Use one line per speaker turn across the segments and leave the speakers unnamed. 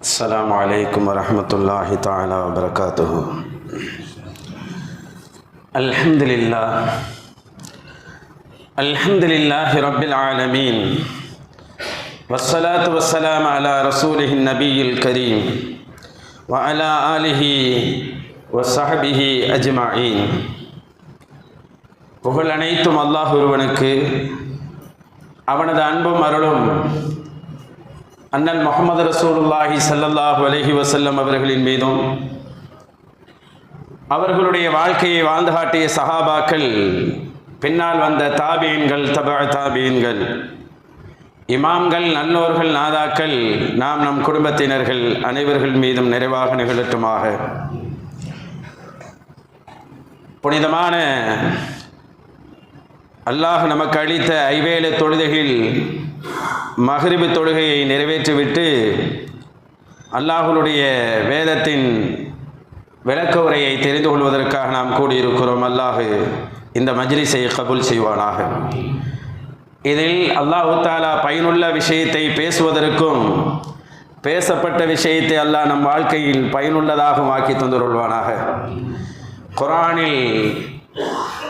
السلام عليكم ورحمة الله تعالى وبركاته. الحمد لله رب العالمين، والصلاة والسلام على رسوله النبي الكريم وعلى آله وصحبه أجمعين. புகழ் அனைத்தும் அல்லாஹ் ஒருவனுக்கு, அவனது அன்பும் அருளும் அண்ணல் முஹம்மது ரசூலுல்லாஹி ஸல்லல்லாஹு அலைஹி வஸல்லம் அவர்களின் மீதும், அவர்களுடைய வாழ்க்கையை வாழ்ந்து காட்டிய சஹாபாக்கள், பின்னால் வந்த தாபீன்கள், தபஅ தாபீன்கள், இமாம்கள், நல்லோர்கள், நாதாக்கள், நாம் நம் குடும்பத்தினர்கள் அனைவர்கள் மீதும் நிறைவாக நிகழட்டுமாக. புனிதமான அல்லாஹ் நமக்கு அளித்த ஐவேளை தொழுகையில் மக்ரிபு தொழுகையை நிறைவேற்றிவிட்டு அல்லாஹ்வுடைய வேதத்தின் விளக்க உரையை தெரிந்து கொள்வதற்காக நாம் கூடியிருக்கிறோம். அல்லாஹ் இந்த மஜ்லிஸை கபூல் செய்வானாக. இதில் அல்லாஹ் தஆலா பயனுள்ள விஷயத்தை பேசுவதற்கும், பேசப்பட்ட விஷயத்தை அல்லாஹ் நம் வாழ்க்கையில் பயனுள்ளதாக ஆக்கி தந்துள்வானாக. குர்ஆனில்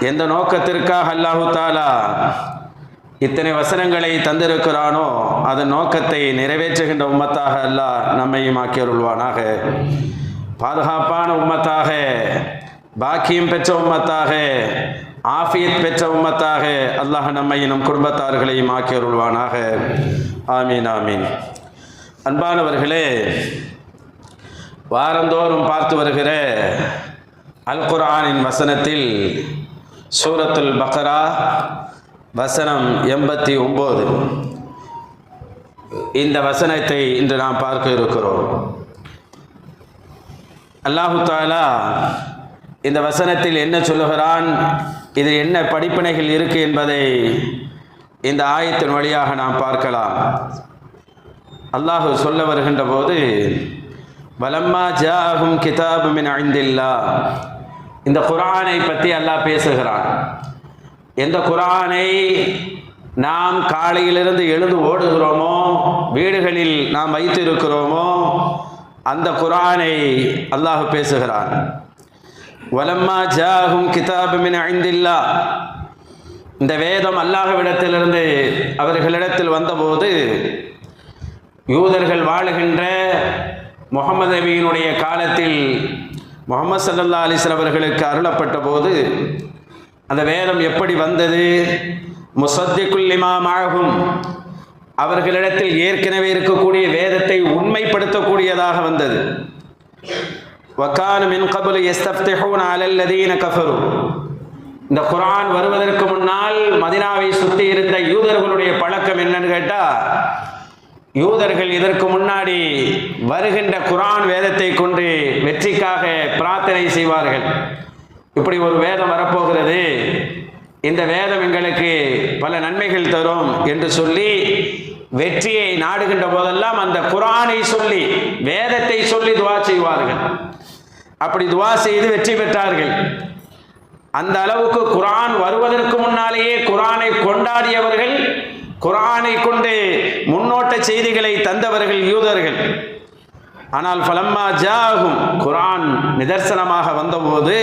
எந்த நோக்கத்திற்காக அல்லாஹ் தஆலா இத்தனை வசனங்களை தந்திருக்கிறானோ அதன் நோக்கத்தை நிறைவேற்றுகின்ற உம்மத்தாக அல்லாஹ் நம்மையும் ஆக்கியருள்வானாக. பாதுகாப்பான உம்மத்தாக, பாக்கியம் பெற்ற உம்மத்தாக, ஆஃபியத் பெற்ற உம்மத்தாக அல்லாஹ் நம்மையும் நம் குடும்பத்தார்களையும் ஆக்கியருள்வானாக. ஆமீன் ஆமீன். அன்பானவர்களே, வாரந்தோறும் பார்த்து வருகிற அல் குர்ஆனின் வசனத்தில் சூரத்துல் பக்ரா வசனம் 89, இந்த வசனத்தை இன்று நாம் பார்க்க இருக்கிறோம். அல்லாஹு தஆலா இந்த வசனத்தில் என்ன சொல்லுகிறான், இது என்ன படிப்பினைகள் இருக்கு என்பதை இந்த ஆயத்தின் வழியாக நாம் பார்க்கலாம். அல்லாஹ் சொல்ல வருகின்ற போது, வலம்மா ஜாஅஹும் கிதாபும் மின் இன்தில்லாஹ், இந்த குர்ஆனை பற்றி அல்லாஹ் பேசுகிறான். எந்த குர்ஆனை நாம் காலையிலிருந்து எழுந்து ஓடுகிறோமோ, வீடுகளில் நாம் வைத்து இருக்கிறோமோ, அந்த குர்ஆனை அல்லாஹ் பேசுகிறான். வலம்மா ஜாஅஹும் கிதாபும் மின் இன்தில்லாஹ், இந்த வேதம் அல்லாஹ்விடத்திலிருந்து அவர்களிடத்தில் வந்தபோது, யூதர்கள் வாழுகின்ற முஹம்மது நபியினுடைய காலத்தில் முஹம்மது ஸல்லல்லாஹு அலைஹி வஸல்லம் அவர்களுக்கு அருளப்பட்ட போது அந்த வேதம் எப்படி வந்தது? முஸத்திகுல் லிமா மஅஹும், அவர்களிடத்தில் ஏற்கனவே இருக்கக்கூடிய வேதத்தை உண்மைப்படுத்தக்கூடியதாக வந்தது. வகான மின் கப்லு யஸ்தஃப்திஹூன அலல் லதீன கஃபரு, இந்த குர்ஆன் வருவதற்கு முன்னால் மதீனாவை சுற்றி இருந்த யூதர்களுடைய பழக்கம் என்னன்னு கேட்டால், யூதர்கள் இதற்கு முன்னாடி வருகின்ற குர்ஆன் வேதத்தை கொண்டு வெற்றிக்காக பிரார்த்தனை செய்வார்கள். இப்படி ஒரு வேதம் வரப்போகிறது, இந்த வேதம் எங்களுக்கு பல நன்மைகள் தரும் என்று சொல்லி வெற்றியை நாடுகின்ற போதெல்லாம் அந்த குர்ஆனை சொல்லி, வேதத்தை சொல்லி துஆ செய்வார்கள். அப்படி துஆ செய்து வெற்றி பெற்றார்கள். அந்த அளவுக்கு குர்ஆன் வருவதற்கு முன்னாலேயே குர்ஆனை கொண்டாடியவர்கள், குர்ஆனை கொண்டு முன்னோட்ட செய்திகளை தந்தவர்கள் யூதர்கள். ஆனால் ஃபலம்மா ஜாஅஹும், குர்ஆன் நிதர்சனமாக வந்தபோது,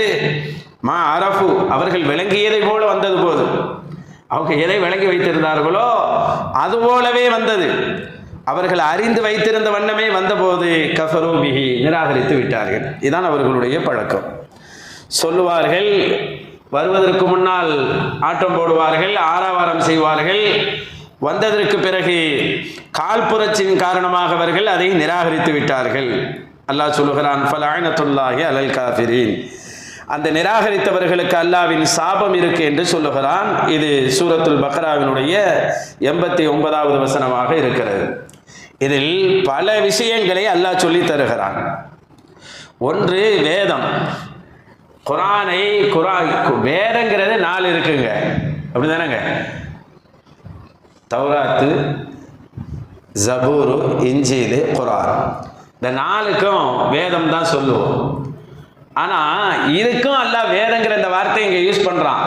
மா அரஃபு, அவர்கள் விளங்கியதை போல வந்தது போது, அவங்க எதை விளங்கி வைத்திருந்தார்களோ அதுபோலவே வந்தது. அவர்கள் அறிந்து வைத்திருந்த வண்ணமே வந்தபோது கஃபரு பிஹி, நிராகரித்து விட்டார்கள். இதுதான் அவர்களுடைய பழக்கம். சொல்லுவார்கள், வருவதற்கு முன்னால் ஆட்டம் போடுவார்கள், ஆரவாரம் செய்வார்கள். வந்ததற்கு பிறகு கால்புரட்சியின் காரணமாக அவர்கள் அதை நிராகரித்து விட்டார்கள். அல்லாஹ் சொல்லுகிறான், ஃபலஅனத்துல்லாஹி அலல் காஃபிரீன், அந்த நிராகரித்தவர்களுக்கு அல்லாஹ்வின் சாபம் இருக்கு என்று சொல்லுகிறான். இது சூரத்துல் பக்ராவினுடைய 89வது வசனமாக இருக்கிறது. இதில் பல விஷயங்களை அல்லாஹ் சொல்லி தருகிறான். ஒன்று வேதம், குர்ஆனை, வேதங்கிறது 4 இருக்குங்க, அப்படிதானங்க? தௌராத்து, ஜபூரு, இன்ஜீலு, குர்ஆன், இந்த 4க்கும் வேதம் தான் சொல்லுவோம். ஆனால் இதுக்கும் அல்லாஹ் வேதங்கிற இந்த வார்த்தை இங்கே யூஸ் பண்ணுறான்.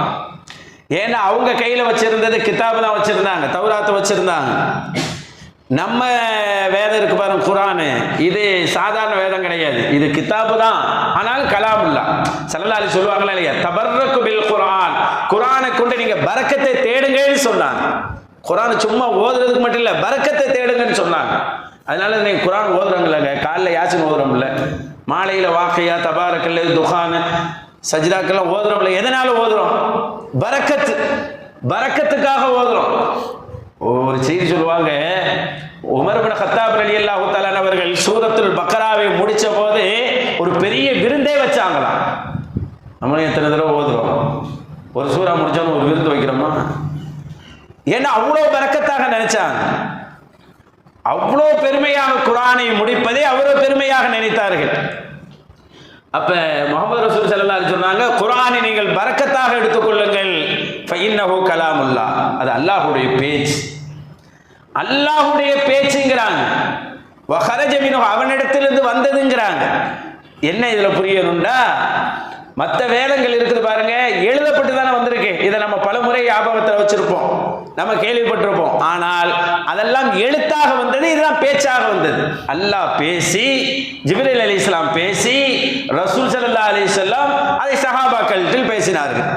ஏன்னா அவங்க கையில் வச்சிருந்தது கிதாபு தான் வச்சிருந்தாங்க, தௌராத்தை வச்சிருந்தாங்க. நம்ம வேதம் இருக்கு பாருங்க, குரானு, இது சாதாரண வேதம் கிடையாது, இது கிதாபு தான், ஆனால் கலாமுல்லா. ஸல்லல்லாஹு அலைஹி சொல்லுவாங்களா இல்லையா, தபர்ரகு பில் குர்ஆன், குரானை கொண்டு நீங்க பரக்கத்தை தேடுங்கன்னு சொன்னாங்க. குரான் சும்மா ஓதுறதுக்கு மட்டும் இல்லை, பரக்கத்தை தேடுங்கன்னு சொன்னாங்க. அதனால நீங்க குரான் ஓதுறாங்கல்ல, காலைல யாசின் ஓதுறோம்ல, மாலையில வாக்கையா, தபாரக்கல்ல, துஹான், சஜிதாக்கெல்லாம் ஓதுறோம்ல, எதனால ஓதுறோம்? பரக்கத்து, பரக்கத்துக்காக ஓதுறோம். ஒரு செய்தி சொல்லுவாங்க, உமர் இப்னு கத்தாப் ரலியல்லாஹு தஆலா அவர்கள் சூரத்துல் பக்ராவை முடிச்ச போது ஒரு பெரிய விருந்தே வச்சாங்களாம். நம்மளும் எத்தனை தடவை ஓதுறோம், ஒரு சூறா முடிச்சாலும் ஒரு விருந்து வைக்கிறோமா? ஏன்னா அவ்வளோ பரக்கத்தாக நினைச்சாங்க, அவ்வளோ பெருமையாக குர்ஆனை முடிப்பதை அவ்வளோ பெருமையாக நினைத்தார்கள். அப்ப முஹம்மது ரசூல் ஸல்லல்லாஹு அலைஹி சொன்னாங்க, குர்ஆனை நீங்கள் பரக்கத்தாக எடுத்துக்கொள்ளுங்கள், ஃபஇன்னஹு கலாமுல்லாஹ், அது அல்லாஹ்வுடைய பேச்சு, அல்லாஹ்வுடைய பேச்சுங்கிறாங்க. வஹரஜ மின்ஹு, அவனிடத்திலிருந்து வந்ததுங்கிறாங்க. என்ன இதுல புரியணும்டா, மற்ற வேதங்கள் இருக்குது பாருங்க, எழுதப்பட்டு தானே வந்திருக்கு. இதை நம்ம பல முறை ஞாபகத்தில் வச்சிருப்போம், நம்ம கேள்விப்பட்டிருப்போம். ஆனால் அதெல்லாம் எழுத்தாக வந்தது, இதுதான் பேச்சாக வந்தது. அல்லாஹ் பேசி, ஜிப்ரீல் அலைஹிஸ்ஸலாம் பேசி, ரசூல் ஸல்லல்லாஹு அலைஹி வஸல்லம் அதை சஹாபாக்களில் பேசினார்கள்.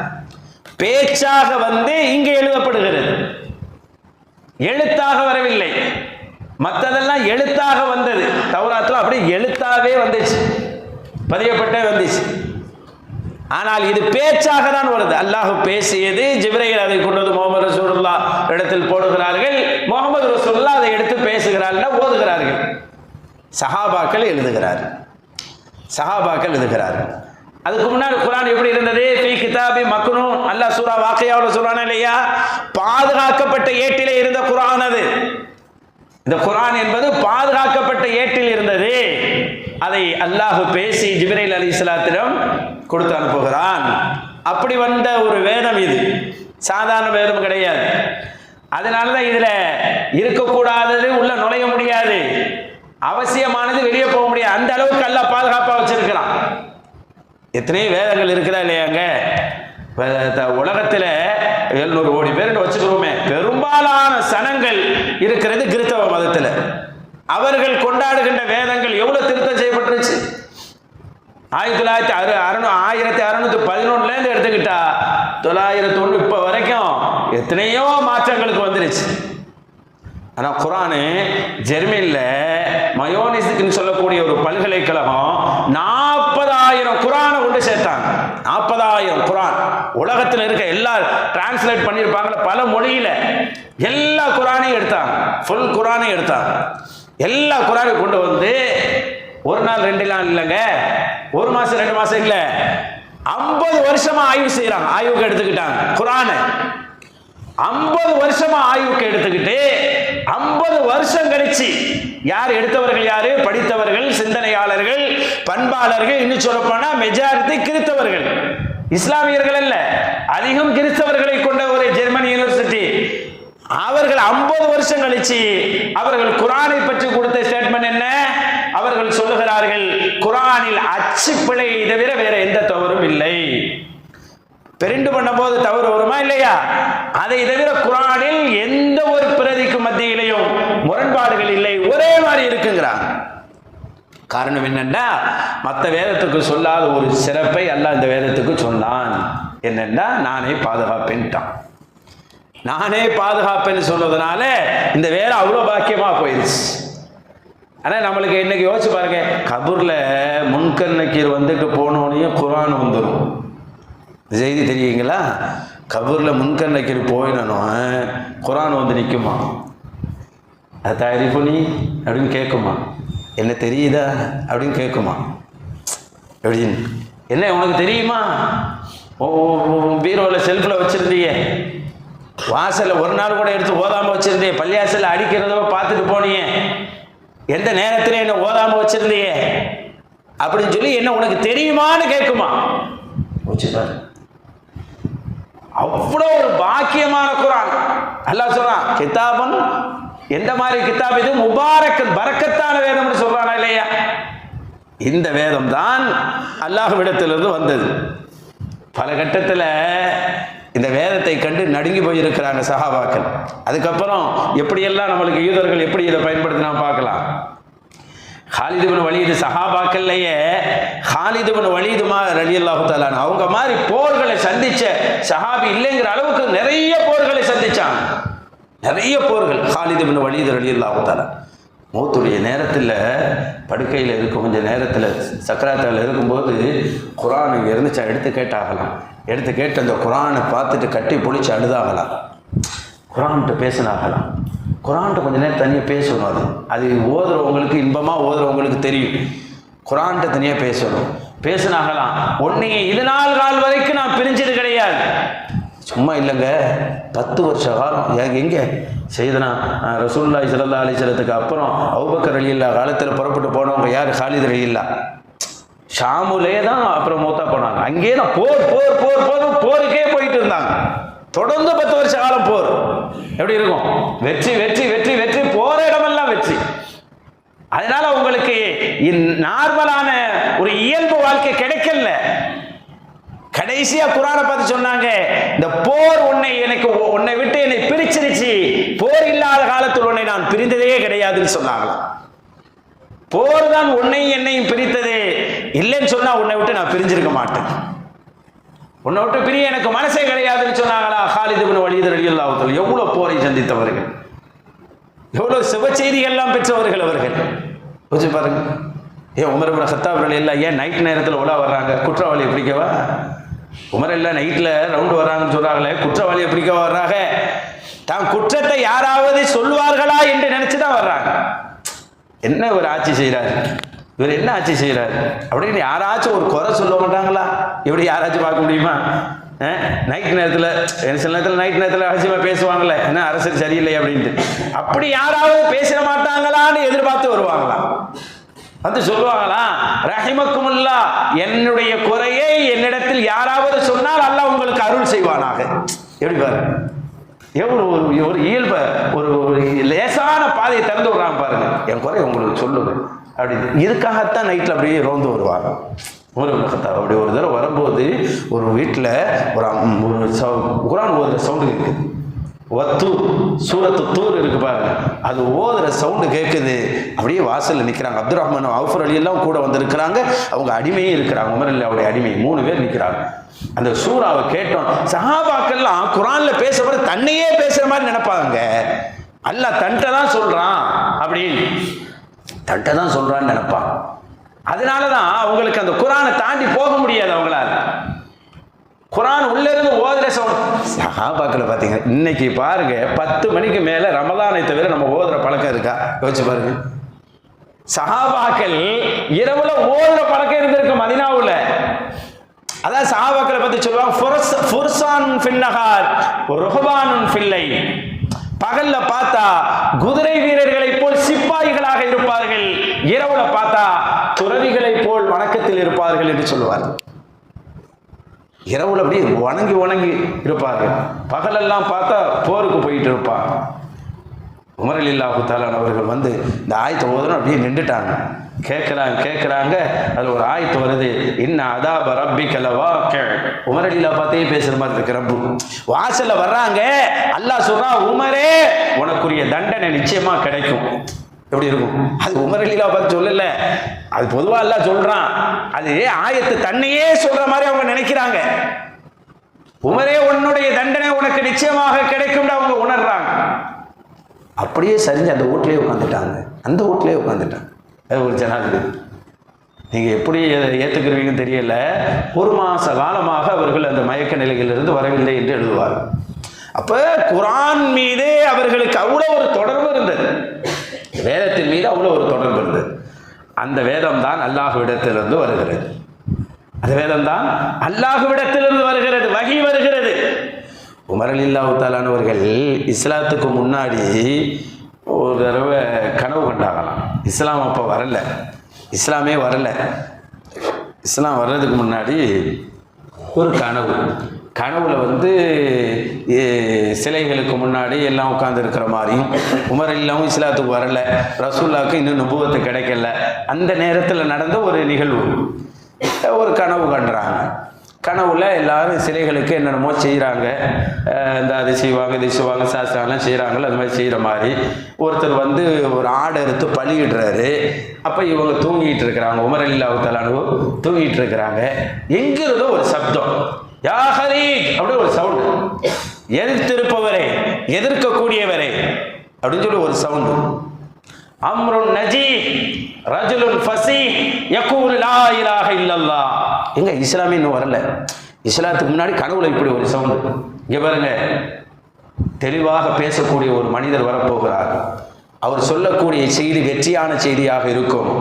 பேச்சாக வந்து இங்கே எழுதப்படுகிறது, எழுத்தாக வரவில்லை. மற்றதெல்லாம் எழுத்தாக வந்தது. தௌராத்தில் அப்படியே எழுத்தாவே வந்துச்சு, பதியப்பட்டே வந்துச்சு. ஆனால் இது பேச்சாக தான் வருது. அல்லாஹ் பேசியது, ஜிப்ரீல் அதை கொண்டு வந்து முஹம்மது ரசூலுல்லாஹ் இடத்தில் போடுகிறார்கள், முஹம்மது ரசூலுல்லாஹ் அதை எடுத்து பேசுகிறார்கள், ஓதுகிறார்கள். சஹாபாக்கள் எழுதுகிறார்கள், சஹாபாக்கள் எழுதுகிறார்கள். அதுக்கு முன்னாடி குர்ஆன் எப்படி இருந்தது? ஃபீ கிதாபி மக்னூன், அல்லாஹ் சூரா வாக்கியாவுல சொல்றானே இல்லையா, பாதுகாக்கப்பட்ட ஏட்டிலே இருந்த குர்ஆன் அது. இந்த குர்ஆன் என்பது பாதுகாக்கப்பட்ட ஏட்டில் இருந்தது. அதை அல்லாஹ் பேசி ஜிப்ரீல் அலைஹிஸ்ஸலாத்திடம் கொடுத்து அனுப்புகிறான். அப்படி வந்த ஒரு வேதம் இது, சாதாரண வேதம் கிடையாது. அதனாலதான் இதுல இருக்கக்கூடாதது உள்ள நுழைய முடியாது, அவசியமானது வெளியே போக முடியாது. அந்த அளவுக்கு அல்லாஹ் பாதுகாப்பா வச்சிருக்கிறான். எத்தனை வேதங்கள் இருக்கிறா இல்லையாங்க? உலகத்துல 700 கோடி பேர் வச்சுக்கிறோமே, பெரும்பாலான சனங்கள் இருக்கிறது கிறிஸ்தவ மதத்துல. அவர்கள் கொண்டாடுகின்ற வேதங்கள் எவ்வளவு திருத்தம் செய்யப்பட்டுருச்சு. 1611 இருந்து எடுத்துக்கிட்டா 901 இப்ப வரைக்கும் எத்தனையோ மாற்றங்களுக்கு வந்துருச்சு. ஆனா குர்ஆனு ஜெர்மனில மயோனிஸ்க்குன்னு சொல்லக்கூடிய ஒரு பல்கலைக்கழகம் 40,000 குர்ஆனை கொண்டு சேர்த்தாங்க. 40,000 குர்ஆன் உலகத்தில் இருக்க எல்லா டிரான்ஸ்லேட் பண்ணியிருப்பாங்க பல மொழியில, எல்லா குர்ஆனையும் எடுத்தாங்க, ஃபுல் குர்ஆனையும் எடுத்தாங்க. எல்லா குர்ஆனையும் கொண்டு வந்து ஒரு நாள் 2 நாள் இல்லைங்க, 1 மாசம் 2 மாசம் இல்ல, 50 வருஷமா ஆய்வு செய்யறாங்க. ஆய்வுக்கு எடுத்துக்கிட்டாங்க குர்ஆனை, 50 வருஷமா ஆய்வுக்கு எடுத்துக்கிட்டு 50 வருஷம் கழிச்சு யார் எடுத்தவர்கள், யாரு படித்தவர்கள், சிந்தனையாளர்கள், பண்பாளர்கள், இன்னும் சொல்ல போனா மெஜாரிட்டி கிறிஸ்தவர்கள், இஸ்லாமியர்கள் அல்ல, அதிகம் கிறிஸ்தவர்களை கொண்ட ஒரு ஜெர்மனி யூனிவர்சிட்டி. அவர்கள் 50 வருஷம் கழிச்சு அவர்கள் குர்ஆனை பற்றி கொடுத்த ஸ்டேட்மெண்ட் என்ன? அவர்கள் சொல்லுகிறார்கள், குர்ஆனில் அச்சு பிழை தவிர வேற எந்த தவறும் இல்லை. பிரிண்ட் பண்ணும்போது தவறு வருமா இல்லையா? அதை தவிர குர்ஆனில் எந்த ஒரு பிரதிக்கு மத்தியிலையும் முரண்பாடுகள் இல்லை, ஒரே மாதிரி இருக்குங்கிறாங்க. காரணம் என்னன்னா, மற்ற வேதத்துக்கு சொல்லாத ஒரு சிறப்பை அல்லாஹ் இந்த வேதத்துக்கு சொன்னான். என்னன்னா, நானே பாதுகாப்பேன்ட்டான். நானே பாதுகாப்பேன்னு சொன்னதுனால இந்த வேதம் அவ்வளோ பாக்கியமா போயிடுச்சு. ஆனால் நம்மளுக்கு இன்னைக்கு யோசிச்சு பாருங்க, கபூர்ல முன்கர் நக்கீர் வந்துட்டு போனோனையும் குர்ஆன் வந்துடும். செய்தி தெரியுங்களா? கபூர்ல முன்கர் நக்கீர் போயிடணும், குர்ஆன் வந்து நிற்குமா? அது தயாரிப்பு நீ அப்படின்னு கேட்குமா? என்ன தெரியுதா அப்படின்னு கேட்குமா? எப்படின்னு என்ன உனக்கு தெரியுமா? பீரோவில் செல்ஃபில் வச்சிருந்தீங்க, வாசல்ல ஒரு நாள் கூட எடுத்து ஓதாம வச்சிருந்தே, பள்ளியாசல்ல அடிக்கிறதோ பார்த்துட்டு போனீங்க, எந்த நேரத்தில் என்ன ஓதாம வச்சிருந்தீங்க அப்படின்னு சொல்லி என்ன உனக்கு தெரியுமான்னு கேட்குமா? வச்சுப்பாரு. அவ்வளோ ஒரு பாக்கியமான குர்ஆன். அல்லாஹ் சொல்றான், கிதாபன், எந்த மாதிரி கிதாப் இது? முபாரக்கன், பரக்கத்தான வேதம்னு சொல்றானா இல்லையா? இந்த வேதம் தான் அல்லாஹ்விடத்திலிருந்து வந்தது. பல கட்டத்தில் இந்த வேதத்தை கண்டு நடுங்கி போயிருக்கிறாங்க சஹாபாக்கள். அதுக்கப்புறம் எப்படியெல்லாம் நம்மளுக்கு யூதர்கள் எப்படி இதை பயன்படுத்தினா பார்க்கலாம். ஹாலித் இப்னு வலீது சஹாபாக்கள்லயே ஹாலித் இப்னு வலீது ரலியல்லாஹு தஆலா அவங்க மாதிரி போர்களை சந்திச்ச சஹாபி இல்லைங்கிற அளவுக்கு நிறைய போர்களை சந்திச்சாங்க. நிறைய போர்கள். ஹாலித் இப்னு வலீது ரலியல்லாஹு தஆலா மௌத்துடைய நேரத்தில் படுக்கையில் இருக்கும் கொஞ்சம் நேரத்தில் சக்கராத்தில் இருக்கும்போது குர்ஆன் இங்கே இருந்துச்சா எடுத்து கேட்டாகலாம். எடுத்து கேட்டு அந்த குர்ஆனை பார்த்துட்டு கட்டி பிடிச்சி அழுதாகலாம். குர்ஆன்கிட்ட பேசினாகலாம். குர்ஆன்கிட்ட கொஞ்சம் நேரம் தனியாக பேசணும். அது ஓதுறவங்களுக்கு இன்பமாக ஓதுறவங்களுக்கு தெரியும். குர்ஆன்கிட்ட தனியாக பேசணும். பேசினாகலாம். உன்னைய இது நாள் வரைக்கும் நான் பிரிஞ்சது கிடையாது. சும்மா இல்லைங்க, 10 வருஷ காலம். எங்கே செய்தனா ரசூலுல்லாஹி ஸல்லல்லாஹு அலைஹி வஸல்லத்துக்கு அப்புறம் அபூபக்கர் ரலியல்லாஹு காலத்தில் புறப்பட்டு போனவங்க யார்? ஹாலித் ரலியல்லாஹு. ஷாமுலே தான் அப்புறம் மூத்தா போனாங்க. அங்கேயே தான் போருக்கே போயிட்டு இருந்தாங்க. தொடர்ந்து 10 வருஷ காலம் போர். எப்படி இருக்கும்? வெற்றி வெற்றி வெற்றி வெற்றி, போற இடமெல்லாம் வெற்றி. அதனால உங்களுக்கு நார்மலான ஒரு இயல்பு வாழ்க்கை கிடைக்கல. கடைசியா குர்ஆனை பார்த்து சொன்னாங்க, இந்த போர் உன்னை விட்டு என்னை பிரிச்சிருச்சு. போர் இல்லாத காலத்தில் உன்னை நான் பிரிந்ததே கிடையாதுன்னு சொன்னாங்களா. போர் தான் உன்னையும் என்னையும் பிரித்தது. இல்லைன்னு சொன்னா உன்னை விட்டு நான் பிரிஞ்சிருக்க மாட்டேன். உன்னை விட்டு பிரிய எனக்கு மனசே கிடையாதுன்னு சொன்னாங்களா ஹாலித் இப்னு வலீத் ரலியல்லாஹு தஆலா. எவ்வளவு போரை சந்தித்தவர்கள், எவ்வளவு சுப செய்திகள்லாம் பெற்றவர்கள் அவர்கள். கொஞ்சம் பாருங்க. உமர் இப்னு கத்தாப் ரலியல்லாஹு ஏன் நைட் நேரத்தில் உலா வர்றாங்க? குற்றவாளியை பிடிக்கவா? உமர் எல்லாம் நைட்டில் ரவுண்டு வர்றாங்கன்னு சொல்றாங்களே, குற்றவாளியை பிடிக்க வர்றாங்க. தான் குற்றத்தை யாராவது சொல்வார்களா என்று நினைச்சுதான் வர்றாங்க. என்ன ஒரு ஆட்சி செய்கிறாரு இவர், என்ன ஆட்சி செய்கிறாரு அப்படின்னு யாராச்சும் ஒரு குறை சொல்ல மாட்டாங்களா? இப்படி யாராச்சும் பார்க்க முடியுமா? நைட் நேரத்தில் சில நேரத்தில் நைட் நேரத்தில் ரகசியமாக பேசுவாங்களே, என்ன அரசு சரியில்லை அப்படின்ட்டு. அப்படி யாராவது பேசிட மாட்டாங்களான்னு எதிர்பார்த்து வருவாங்களா? வந்து சொல்லுவாங்களா, ரஹிமக்குமுல்லா, என்னுடைய குறையை என்னிடத்தில் யாராவது சொன்னால் அல்லாஹ் உங்களுக்கு அருள் செய்வானாக. எப்படி பாரு, எவ்வளவு ஒரு இயல்ப ஒரு லேசான பாதையை திறந்து விடுறாங்க பாருங்க. என் குறை உங்களுக்கு சொல்லுங்க அப்படின்னு. இதுக்காகத்தான் நைட்டில் அப்படியே ரோந்து வருவாங்க. அப்படி ஒரு தடவை வரும்போது ஒரு வீட்டில் ஒரு குர்ஆன் ஓதுற சவுண்டு கேட்குது. சூரத்து தூர் இருக்கு பாருங்க, அது ஓதுற சவுண்டு கேட்குது. அப்படியே வாசலில் நிற்கிறாங்க. அப்துல் ரஹ்மான் அவுஃப் ரலியல்லாஹு கூட வந்திருக்கிறாங்க. அவங்க அடிமையே இருக்கிறாங்க. உமர் அல்லாஹ்வுடைய அடிமை 3 பேர் நிற்கிறாங்க. அந்த சூறாவை கேட்டோம். சஹாபாக்கெல்லாம் குர்ஆன்ல பேசுறது தன்னையே பேசுற மாதிரி நினைப்பாங்க. அல்லாஹ் தன்ட்ட தான் சொல்றான் அப்படின்னு, தன்ட்ட தான் சொல்றான்னு நினைப்பாங்க. அதனாலதான் அவங்களுக்கு அந்த குர்ஆனை தாண்டி போக முடியாது அவங்களால. குர்ஆன் உள்ள இருந்து ஓதுற சவுண்ட். சஹாபாக்களை பாத்தீங்க, இன்னைக்கு பாருங்க 10 மணிக்கு மேல ரமலானை தவிர நம்ம ஓதுற பழக்கம் இருக்கா? யோசிச்சு பாருங்க. சஹாபாக்கள் இரவுல ஓதுற பழக்கம் இருந்திருக்கு மதீனாவுல. அதான் சஹாபாக்களை பத்தி சொல்லுவாங்க, ஃபுர்சான் ஃபின்னஹார் ருஹ்பானுன் ஃபில்லைல். பகல்ல பார்த்தா குதிரை வீரர்களை போல் சிப்பாய்களாக இருப்பார்கள், இரவுல பார்த்தா துறவிகளை போல் வணக்கத்தில் இருப்பார்கள் என்று சொல்லுவார். இரவுல அப்படி வணங்கி இருப்பார்கள், பகலெல்லாம் பார்த்தா போருக்கு போயிட்டு இருப்பாங்க. உமர் ரலியல்லாஹு தஆலா அவர்கள் வந்து இந்த ஆயத்தை ஓதணும் அப்படியே நின்றுட்டாங்க. கேட்குறாங்க. அதில் ஒரு ஆயத்து வருது, இன்ன அதாப ரப்பிக லவாக்கி. உமர் ரலியல்லாஹு பார்த்தே பேசுகிற மாதிரி இருக்கு. ரப்பு வாசல்ல வர்றாங்க. அல்லாஹ் சொல்றான், உமரே உனக்குரிய தண்டனை நிச்சயமா கிடைக்கும். எப்படி இருக்கும்? அது உமர் ரலியல்லாஹு பார்த்து சொல்லல, அது பொதுவாக அல்லாஹ் சொல்றான். அது ஆயத்து தன்னையே சொல்ற மாதிரி அவங்க நினைக்கிறாங்க. உமரே உன்னுடைய தண்டனை உனக்கு நிச்சயமாக கிடைக்கும் அவங்க உணர்றாங்க. அப்படியே சரிஞ்சு அந்த வீட்லேயே உட்காந்துட்டாங்க. அது ஒரு ஜனாதிபதி. நீங்கள் எப்படி ஏற்றுக்கிறீங்கன்னு தெரியல. 1 மாத காலமாக அவர்கள் அந்த மயக்க நிலையிலிருந்து வரவில்லை என்று எழுதுவார். அப்போ குர்ஆன் மீது அவர்களுக்கு அவ்வளோ ஒரு தொடர்பு இருந்தது, வேதத்தின் மீது அவ்வளோ ஒரு தொடர்பு இருந்தது. அந்த வேதம் தான் அல்லாஹ்விடத்திலிருந்து வருகிறது. அந்த வேதம் தான் அல்லாஹ்விடத்திலிருந்து வருகிறது, வஹி வருகிறது. உமர் ரலியல்லாஹு தஆலா அவர்கள் இஸ்லாத்துக்கு முன்னாடி ஒரு தடவை கனவு கண்டாங்களாம். இஸ்லாம் அப்போ வரல, இஸ்லாமே வரல. இஸ்லாம் வர்றதுக்கு முன்னாடி ஒரு கனவுல வந்து சிலைகளுக்கு முன்னாடி எல்லாம் உட்கார்ந்து இருக்கிற மாதிரியும், உமர் இல்லாமல் இஸ்லாத்துக்கு வரல, ரசூலுல்லாஹ்க்கு இன்னும் நுபுவத்து கிடைக்கல. அந்த நேரத்தில் நடந்த ஒரு நிகழ்வு, ஒரு கனவு கண்டுறாங்க. கனவுல எல்லாரும் சிலைகளுக்கு என்னென்னமோ செய்கிறாங்க, இந்த அது செய்வாங்க இது செய்வாங்க சாஸ்திரம்லாம் செய்கிறாங்களோ அது மாதிரி செய்கிற மாதிரி ஒருத்தர் வந்து ஒரு ஆடை எடுத்து பலியிடுறாரு. அப்போ இவங்க தூங்கிட்டு இருக்கிறாங்க, உமர் ரலியல்லாஹு தஆலா அன்ஹு தூங்கிட்டு இருக்கிறாங்க. எங்கிருந்தோ ஒரு சப்தம், யா ஹரீஜ் அப்படி ஒரு சவுண்டு, எதிர்த்திருப்பவரே எதிர்க்கக்கூடியவரே அப்படின்னு சொல்லி ஒரு சவுண்டு. அம்ருன் நஜீ ரஜுலுன் ஃபஸீஹ் யகூல் லா இலாஹ இல்லல்லாஹ். எங்க இஸ்லாமே இன்னும் வரல, இஸ்லாத்துக்கு முன்னாடி கனவுல இப்படி ஒரு சவுண்டு. இங்க பாருங்க, தெளிவாக பேசக்கூடிய ஒரு மனிதர் வரப்போகிறார். அவர் சொல்லக்கூடிய செய்தி வெற்றியான செய்தியாக இருக்கும்.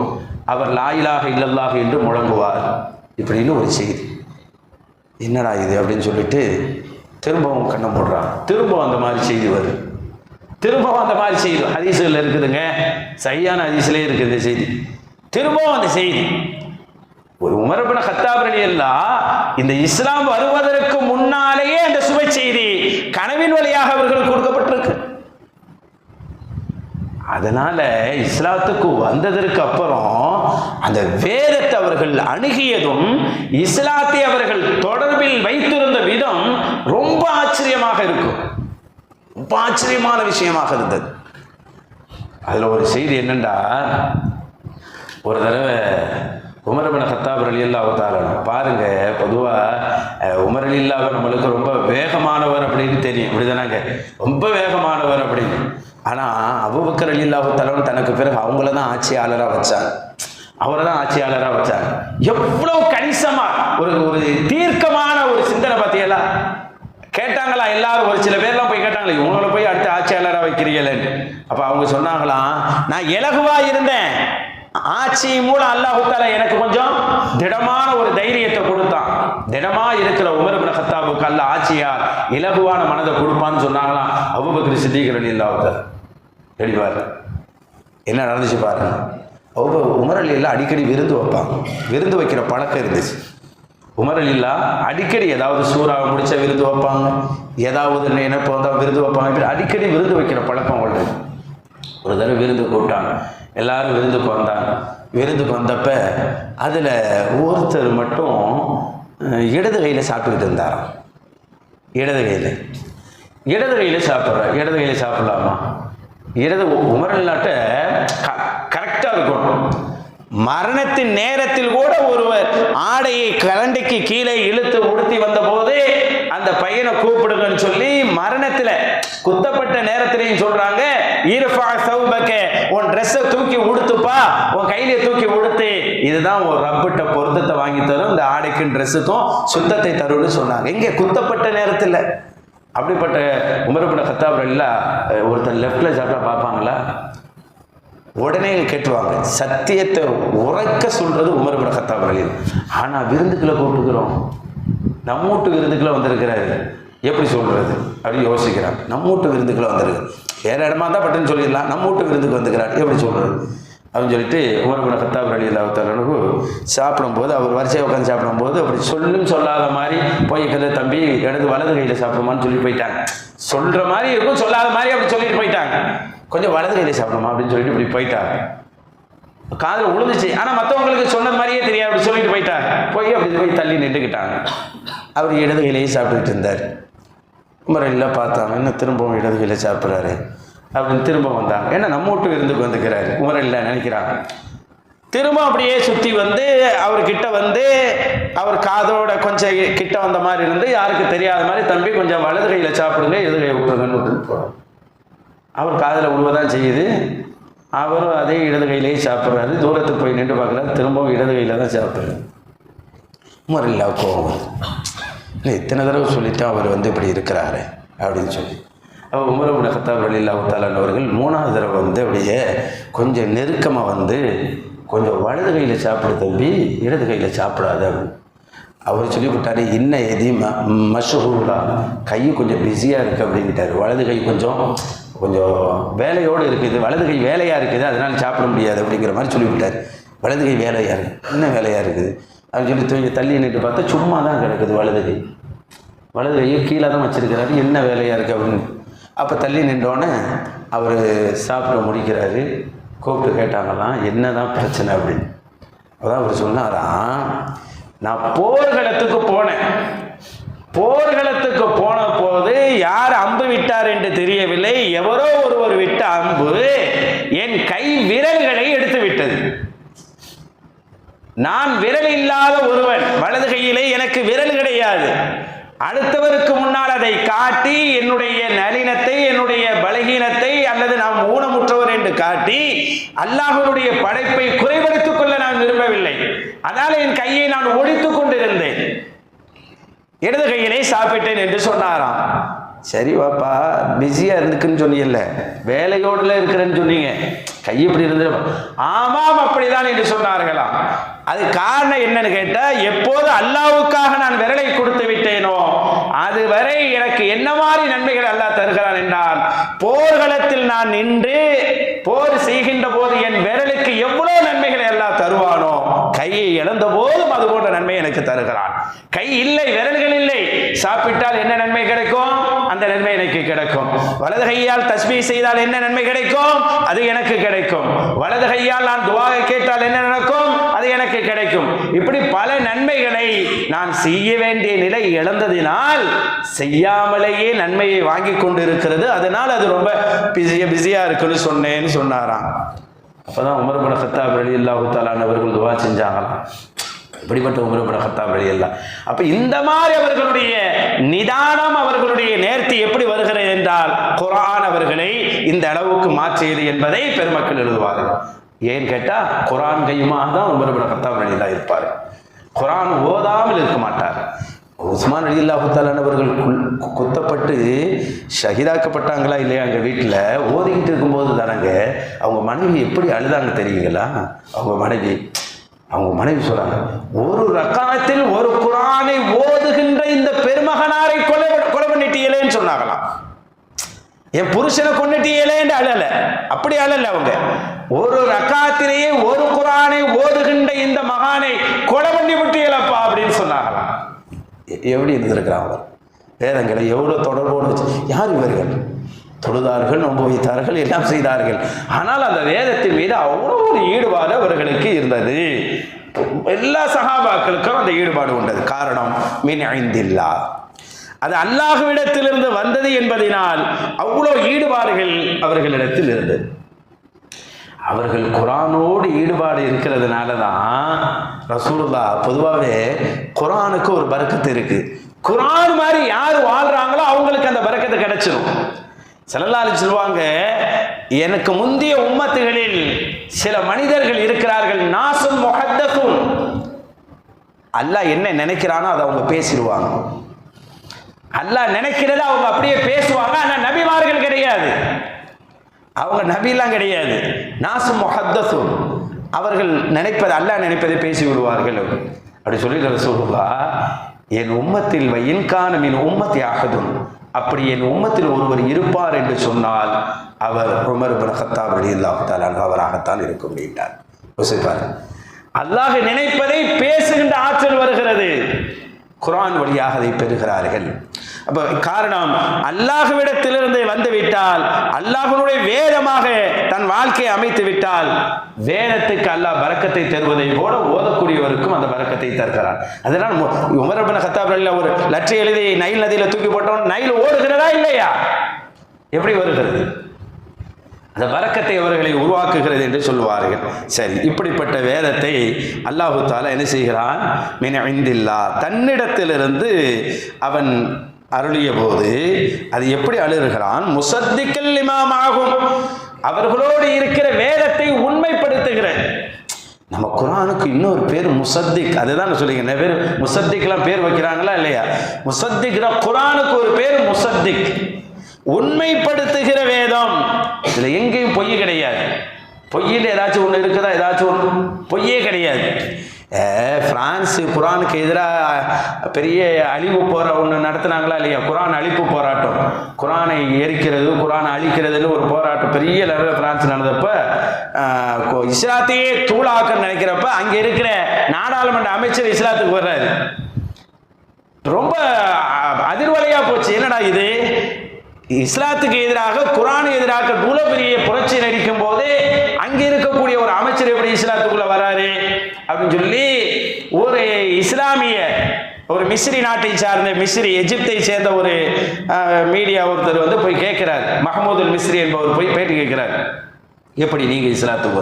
அவர் லா இலாஹ இல்லல்லாஹ் என்று முழங்குவார். இப்படின்னு ஒரு செய்தி. என்னடா இது அப்படின்னு சொல்லிட்டு திரும்பவும் கண்ணை போடுறான். திரும்பவும் அந்த மாதிரி செய்தி வருது, திரும்பவும் அந்த மாதிரி செய்தி ஹதீஸ்ல இருக்குதுங்க, சரியான ஹதீஸ்லயே இருக்குது இந்த செய்தி. திரும்பவும் அந்த செய்தி, ஒரு உமர் இப்னு கத்தாப் ரலியல்லாஹு இந்த இஸ்லாம் வருவதற்கு முன்னாலேயே அந்த சுப செய்தி கனவின் வழியாக அவர்களுக்கு கொடுக்கப்பட்டிருக்கு. அதனால இஸ்லாத்துக்கு வந்ததற்கு அப்புறம் அந்த வேதத்தை அவர்கள் அணுகியதும் இஸ்லாத்தை அவர்கள் தொடர்பில் வைத்திருந்த விதம் ரொம்ப ஆச்சரியமாக இருக்கும், ரொம்ப ஆச்சரியமான விஷயமாக இருந்தது. அதுல ஒரு செய்தி என்னண்டா, ஒரு தடவை உமர் இப்னு கத்தாப் ரலியல்லாஹு தஆலா பாருங்க, பொதுவாக உமர் ரலியல்லாஹு நம்மளுக்கு ரொம்ப வேகமானவர் அப்படின்னு தெரியும், அப்படிதானாங்க, ரொம்ப வேகமானவர் அப்படின்னு. ஆனால் அபூபக்கர் ரலியல்லாஹு தஆலா தனக்கு பிறகு அவங்கள தான் ஆட்சியாளராக வச்சாங்க, அவரை தான் ஆட்சியாளராக வச்சாங்க. எவ்வளவு கணிசமா ஒரு ஒரு தீர்க்கமான ஒரு சிந்தனை பத்தியெல்லாம் கேட்டாங்களா எல்லாரும். ஒரு சில பேர்லாம் போய் கேட்டாங்களே, இவங்கள போய் அடுத்த ஆட்சியாளராக வைக்கிறீங்களேன்னு. அப்போ அவங்க சொன்னாங்களாம், நான் இலகுவா இருந்தேன், ஆட்சி மூலம் அல்லாஹ் தஆலா எனக்கு கொஞ்சம் திடமான ஒரு தைரியத்தை கொடுத்தான். திடமா இருக்கிற உமர் இப்னு கத்தாபுக்கு அல்லாஹ் ஆட்சியார் இலகுவான மனதை கொடுப்பான்னு சொன்னாங்களாம் அபூபக்கர் சித்திக் ரலியல்லாஹு தஆலா. தெளிவார் என்ன நடந்துச்சு பாருங்க. உமர் ரலியல்லாஹு அடிக்கடி விருந்து வைப்பாங்க, விருந்து வைக்கிற பழக்கம் இருந்துச்சு. உமர் ரலியல்லாஹு அடிக்கடி ஏதாவது சூறாவை முடிச்ச விருந்து வைப்பாங்க, ஏதாவது நினைப்பு வந்தால் விருந்து வைப்பாங்க, அடிக்கடி விருந்து வைக்கிற பழக்கம் அவங்களுக்கு. ஒரு தடவை விருந்து கூப்பிட்டாங்க, எல்லாரும் விருந்துக்கு வந்தாங்க. விருந்துக்கு வந்தப்ப அதில் ஒருத்தர் மட்டும் இடது கையில் சாப்பிட்டுக்கிட்டு இருந்தாராம். இடது கையில் சாப்பிட்றார். இடது கையில் சாப்பிடலாமா? இடது உமர் ரலியல்லாஹு கரெக்டாக இருக்கணும். மரணத்தின் நேரத்தில் கூட ஒருவர் ஆடையை கரண்டிக்கு கீழே இழுத்து உடுத்தி வந்த போது அந்த பையனை கூப்பிடுங்கன்னு சொல்லி மரணத்தில் குத்தப்பட்ட நேரத்திலையும் சொல்றாங்க, ஈர்ஃபா சௌபக, உன் ட்ரெஸ்ஸை தூக்கி உடுத்துப்பா, உன் கையில தூக்கி உடுத்து, இதுதான் ஒரு ரப்பிட்ட பொருத்தத்தை வாங்கி தரும், இந்த ஆடைக்கும் ட்ரெஸ்ஸுக்கும் சுத்தத்தை தரும்னு சொன்னாங்க. இங்கே குத்தப்பட்ட நேரத்தில் அப்படிப்பட்ட உமர் இப்னு கத்தாப் ரலியல்லாஹு ஒருத்தர் லெஃப்ட்ல சாப்பிட்டா பார்ப்பாங்களா? உடனே கேட்டுவாங்க. சத்தியத்தை உரைக்க சொல்றது உமர் இப்னு கத்தாப் ரலியல்லாஹு. ஆனா விருந்துக்குள்ள கூப்பிட்டுக்கிறோம், நம்ம வீட்டு விருந்துக்குள்ள வந்திருக்கிறாரு, எப்படி சொல்றது அப்படி யோசிக்கிறாங்க. நம்ம வீட்டு விருந்துக்குள்ள வந்திருக்கு, வேற இடமா தான் பட்டுன்னு சொல்லிடலாம், நம்ம வீட்டு விருந்துக்கு வந்துக்கிறார், எப்படி சொல்றது அப்படின்னு சொல்லிட்டு உமர் இப்னு கத்தாப் ரலியல்லாஹு தஆலா சாப்பிடும்போது, அவர் வரிசையை உட்காந்து சாப்பிடும்போது அப்படி சொல்லும் சொல்லாத மாதிரி போய் தம்பி இடது வலது கையில் சாப்பிடுமான்னு சொல்லி போயிட்டாங்க. சொல்ற மாதிரி இருக்கும், சொல்லாத மாதிரி அப்படி சொல்லிட்டு போயிட்டாங்க. கொஞ்சம் வலது கையில் சாப்பிடுமா அப்படின்னு சொல்லிட்டு இப்படி போயிட்டாங்க. காதில் விழுந்துச்சு, ஆனால் மற்றவங்களுக்கு சொன்னது மாதிரியே தெரியாது, அப்படி சொல்லிட்டு போயிட்டாங்க. போய் அப்படி போய் தள்ளி நின்றுக்கிட்டாங்க. அவர் இடது கையிலேயே சாப்பிட்டுக்கிட்டு இருந்தார். உமர் ரலியல்லாஹு பார்த்தாங்க, என்ன திரும்பவும் இடது கையில் சாப்பிட்றாரு அப்படின்னு திரும்ப வந்தாங்க. ஏன்னா நம்ம வீட்டு விருந்துக்கு வந்துக்கிறாரு உமர் ரலியல்லாஹு நினைக்கிறாங்க. திரும்ப அப்படியே சுற்றி வந்து அவர்கிட்ட வந்து அவர் காதோட கொஞ்சம் கிட்ட வந்த மாதிரி இருந்து யாருக்கு தெரியாத மாதிரி, தம்பி கொஞ்சம் வலது கையில் சாப்பிடுங்க, இடது கையை விட்டுருங்கன்னு விட்டுட்டு போகிறார். அவர் காதில் விழுவதான் செய்யுது, அவரும் அதே இடது கையிலேயே சாப்பிட்றாரு. தூரத்துக்கு போய் நின்று பார்க்குறாரு, திரும்பவும் இடது கையில் தான் சாப்பிட்றாரு. உமர் ரலியல்லாஹு கோவம், இல்லை இத்தனை தடவை சொல்லிட்டு அவர் வந்து இப்படி இருக்கிறாரு அப்படின்னு சொல்லி. அவர் உமர் இப்னு கத்தாப் ரலியல்லாஹு தஆலா அவர்கள் மூணாவது தடவை வந்து அப்படியே கொஞ்சம் நெருக்கமாக வந்து, கொஞ்சம் வலது கையில் சாப்பிடு தம்பி, இடது கையில் சாப்பிடாது அப்படின்னு அவர் சொல்லி விட்டாரு. இன்னும் எதையும் மஷஹூரா, கை கொஞ்சம் பிஸியாக இருக்குது அப்படின்ட்டார். வலது கை கொஞ்சம் வேலையோடு இருக்குது, வலது கை வேலையாக இருக்குது, அதனால் சாப்பிட முடியாது அப்படிங்கிற மாதிரி சொல்லிவிட்டார். வலது கை வேலையாக இருக்குது, என்ன வேலையாக இருக்குது அப்படின்னு சொல்லி தூங்கி தள்ளி நின்று பார்த்தா சும்மா தான் கிடக்குது வலது கை. வலது கையை கீழே தான் வச்சிருக்கிறாரு, என்ன வேலையாக இருக்குது அப்படின்னு. அப்போ தள்ளி நின்றோன்னே அவர் சாப்பிட முடிக்கிறாரு. கூப்பிட்டு கேட்டாங்களாம், என்ன தான் பிரச்சனை அப்படின்னு. அதான் அவர் சொன்னாராம், நான் போர்க்களத்துக்கு போனேன். போர்க்களத்துக்கு போன போது யார் அம்பு விட்டார் என்று தெரியவில்லை. எவரோ ஒருவர் விட்ட அம்பு என் கை விரல்களை எடுத்து விட்டது. நான் விரல் இல்லாத ஒருவன், வலது கையிலே எனக்கு விரல் கிடையாது. அடுத்தவருக்கு முன்னால் அதை காட்டி என்னுடைய நளினத்தை, என்னுடைய பலகீனத்தை, அல்லது நாம் ஊனமுற்றவர் என்று காட்டி அல்லாஹ்வுடைய படைப்பை குறைபடுத்திக் கொள்ள நான் விரும்பவில்லை. அதனால என் கையை நான் ஒடித்துக் கொண்டிருந்தேன். இடது கையிலே சாப்பிட்டேன் என்று சொன்னாராம். சரி வாப்பா, பிஸியா இருந்துக்குன்னு சொன்னீங்கல்ல, வேலையோடுல இருக்கிறேன்னு சொன்னீங்க, கை இப்படி இருந்து. ஆமாம் அப்படிதான் என்று சொன்னார்களாம். அது காரணம் என்னன்னு கேட்டா, எப்போது அல்லாஹ்வுக்காக நான் விரலை கொடுத்து விட்டேனோ அதுவரை எனக்கு என்ன மாதிரி நன்மைகள் அல்லாஹ் தருகிறான் என்றால், போர்க்களத்தில் நான் நின்று போர் செய்கின்ற போது என் விரலுக்கு எவ்வளவு நன்மைகளை அல்லாஹ் தருவானோ, கையை இழந்த போதும் அது போன்ற நன்மை எனக்கு தருகிறான். கை இல்லை, விரல்கள் இல்லை, சாப்பிட்டால் என்ன நன்மை கிடைக்கும்? அந்த நன்மை எனக்கு கிடைக்கும். வலது கையால் தஸ்பீஹ் செய்தால் என்ன நன்மை கிடைக்கும்? அது எனக்கு கிடைக்கும். வலது கையால் நான் துஆ கேட்டால் என்ன நடக்கும்? அது எனக்கு கிடைக்கும். இப்படி பல நன்மைகளை நான் செய்ய வேண்டிய நிலை இழந்ததினால் செய்யாமலேயே நன்மையை வாங்கி கொண்டு இருக்கிறது. அதனால் அது ரொம்ப பிஸியா இருக்குன்னு சொன்னேன்னு சொன்னாராம். அப்பதான் உமர் இப்னு கத்தாப் ரலியல்லாஹு தஆலா அவர்கள் துஆ செஞ்சாங்களாம். இப்படிப்பட்ட உமர் இப்னு கத்தாப் ரலியல்லாஹு. அப்ப இந்த மாதிரி அவர்களுடைய நிதானம், அவர்களுடைய நேர்த்தி எப்படி வருகிறது என்றால், குர்ஆன் அவர்களை இந்த அளவுக்கு மாற்றியது என்பதை பெருமக்கள் எழுதுவார்கள். ஏன் கேட்டா, குர்ஆன் கையுமாக தான் உமர் இப்னு கத்தாப் ரலியல்லாஹு இருப்பார். குர்ஆன் ஓதாமல் இருக்க மாட்டார். உஸ்மான் ரலியல்லாஹு தஆலா அவர்கள் குத்தப்பட்டு ஷஹீதாக்கப்பட்டாங்களா இல்லையா, அங்கே வீட்டில் ஓதிக்கிட்டு இருக்கும்போது தானங்க அவங்க மனைவி எப்படி அழுதாங்க தெரியுங்களா? அவங்க மனைவி சொல்றாங்க, ஒரு ரக்காத்தில் ஒரு குர்ஆனை ஓதுகின்ற இந்த பெருமகனாரை கொலை பண்ணிட்டீங்களேன்னு சொன்னாங்களாம். என் புருஷனை கொண்டுட்டீங்களேன்னு அழல, அப்படி அழல. அவங்க ஒரு ரக்காத்திலேயே ஒரு குர்ஆனை ஓதுகின்ற இந்த மகானை கொலை பண்ணி விட்டீங்களப்பா அப்படின்னு சொன்னாங்களாம். எப்படி இருந்திருக்கிறாங்க வேதங்களை எவ்வளவு தொடர்போடு வச்சு. யார் இவர்கள்? தொழுதார்கள், நோன்பு வைத்தார்கள், எல்லாம் செய்தார்கள். ஆனால் அந்த வேதத்தின் மீது அவ்வளோ ஒரு ஈடுபாடு அவர்களுக்கு இருந்தது. எல்லா சஹாபாக்களுக்கும் அந்த ஈடுபாடு உண்டது. காரணம் மின் இந்தில்லாஹ், அது அல்லாஹ்விடத்திலிருந்து வந்தது என்பதனால் அவ்வளோ ஈடுபாடுகள் அவர்களிடத்தில் இருந்தது. அவர்கள் குர்ஆனோடு ஈடுபாடு இருக்கிறதுனால தான் ரசூலுல்லாஹ் பொதுவாகவே குர்ஆனுக்கு ஒரு பரக்கத்து இருக்கு. குர்ஆன் மாதிரி யார் வாழ்றாங்களோ அவங்களுக்கு அந்த பரக்கத்து கிடைச்சிடும். ஸல்லல்லாஹு அலைஹி சொல்லுவாங்க, எனக்கு முந்தைய உம்மத்துகளில் சில மனிதர்கள் இருக்கிறார்கள், நாசுன் முஹத்தஸுன், அல்லாஹ் என்ன நினைக்கிறானோ அதை அவங்க பேசிடுவாங்க. அல்லாஹ் நினைக்கிறத அவங்க அப்படியே பேசுவாங்க. ஆனால் நபிமார்கள் கிடையாது, அவங்க நபிலாம் கிடையாது. நாசு முஹத்தஸுன், அவர்கள் நினைப்பது, அல்லாஹ் நினைப்பதை பேசி விடுவார்கள். அப்படி சொல்லி ரசூலுல்லாஹ், என் உம்மத்தில் இன்கான மின் உம்மத்தி அஹதுன், அப்படி என் உம்மத்தில் ஒருவர் இருப்பார் என்று சொன்னால் அவர் உமர் இப்னு கத்தாப் ரலியல்லாஹு தஆலா அவராகத்தான் இருக்க முடிந்தார். யோசிப்பார், அல்லாஹ் நினைப்பதை பேசுகின்ற ஆற்றல் வருகிறது. குர்ஆன் வழியாக அதை பெறுகிறார்கள். அப்ப காரணம், அல்லாஹ்விடத்திலிருந்து வந்துவிட்டால், அல்லாஹ்வுடைய வேதமாக தன் வாழ்க்கையை அமைத்து விட்டால், வேதத்துக்கு அல்லாஹ் பரக்கத்தை தருவதை போல ஓதக்கூடியவருக்கும் அந்த பரக்கத்தை தருகிறார். அதனால் உமர் இப்னு கத்தாப் ரலியல்லாஹு ஒரு லட்சம் எழுதி நைல் நதியில தூக்கி போட்டோம், நைல் ஓடுகிறதா இல்லையா? எப்படி வருகிறது? அந்த பரக்கத்தை அவர்களை உருவாக்குகிறது என்று சொல்லுவார்கள். சரி, இப்படிப்பட்ட வேதத்தை அல்லாஹு தஆலா என்ன செய்கிறான்? மின் இந்தில்லாஹ், தன்னிடத்திலிருந்து அவன் அருளிய போது அது எப்படி அழுகிறான்? முசத்திக்கல் லிமாமாகும், அவர்களோடு இருக்கிற வேதத்தை உண்மைப்படுத்துகிறேன். நம்ம குர்ஆனுக்கு இன்னொரு பேர் முசத்திக். அதுதான் சொல்லிங்க, நிறைய பேர் முசத்திக்லாம் பேர் வைக்கிறாங்களா இல்லையா? முசத்திக், குர்ஆனுக்கு ஒரு பேர் முசத்திக், உண்மைப்படுத்துகிற வேதம். இதுல எங்கேயும் பொய் கிடையாது. பொய்யில் ஏதாச்சும் ஒன்று இருக்குதா? ஏதாச்சும் ஒன்று பொய்யே கிடையாது. பிரான்ஸ் குர்ஆனுக்கு எதிராக பெரிய அழிவு போற ஒன்று நடத்தினாங்களா இல்லையா? குர்ஆன் அழிப்பு போராட்டம், குர்ஆனை எரிக்கிறது, குர்ஆனை அழிக்கிறதுன்னு ஒரு போராட்டம் பெரிய லெவலில் பிரான்ஸ் நடந்தப்ப, இஸ்லாத்தையே தூளாக்க நினைக்கிறப்ப அங்க இருக்கிற நாடாளுமன்ற அமைச்சர் இஸ்லாத்துக்கு வர்றாரு. ரொம்ப அதிர்வலையா போச்சு. என்னடா இது, இஸ்லாத்துக்கு எதிராக குர்ஆனுக்கு எதிராக இவ்வளவு பெரிய புரட்சி நடிக்கும் போது அங்கே இருக்கக்கூடிய ஒரு அமைச்சர் எப்படி இஸ்லாத்துக்குள்ள வராரு அப்படின்னு சொல்லி ஒரு இஸ்லாமிய ஒரு மிஸ்ரி நாட்டை சார்ந்த மிஸ்ரி எஜிப்தை சேர்ந்த ஒரு மீடியா ஒருத்தர் வந்து போய் கேட்கிறார். மஹமூதுல் மிஸ்ரி என்பவர் போய் பேட்டி கேட்கிறார். எப்படி நீங்க இஸ்லாத்துக்கு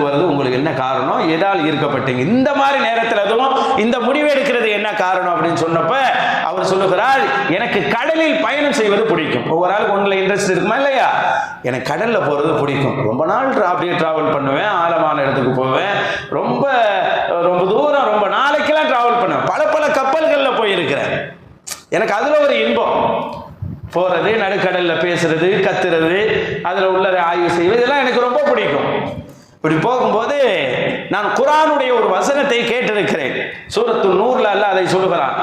வர்றது உங்களுக்கு என்ன காரணம், எதால் ஈர்க்கப்பட்டீங்க, இந்த மாதிரி நேரத்தில் அதுவும் இந்த முடிவு எடுக்கிறது என்ன காரணம் அப்படின்னு சொன்னப்ப அவர் சொல்லுகிறார், எனக்கு கடலில் பயணம் செய்வது பிடிக்கும். ஒவ்வொரு ஆளுக்கு ஒன்றில் இன்ட்ரெஸ்ட் இருக்குமா இல்லையா? எனக்கு கடலில் போகிறது பிடிக்கும். ரொம்ப நாள் அப்படியே ட்ராவல் பண்ணுவேன், ஆழமான இடத்துக்கு போவேன், ரொம்ப ரொம்ப தூரம் ரொம்ப நாளைக்கெல்லாம் ட்ராவல் பண்ணுவேன், பல கப்பல்களில் போயிருக்கிறேன். எனக்கு அதில் ஒரு இன்பம், போகிறது, நடுக்கடலில் பேசுறது, கத்துறது, அதில் உள்ளதை ஆய்வு செய்வது, இதெல்லாம் எனக்கு ரொம்ப பிடிக்கும். இப்படி போகும்போது நான் குர்ஆனுடைய ஒரு வசனத்தை கேட்டிருக்கிறேன். சூரத்து நூர்ல அல்லாஹ் அதை சொல்லுகிறான்.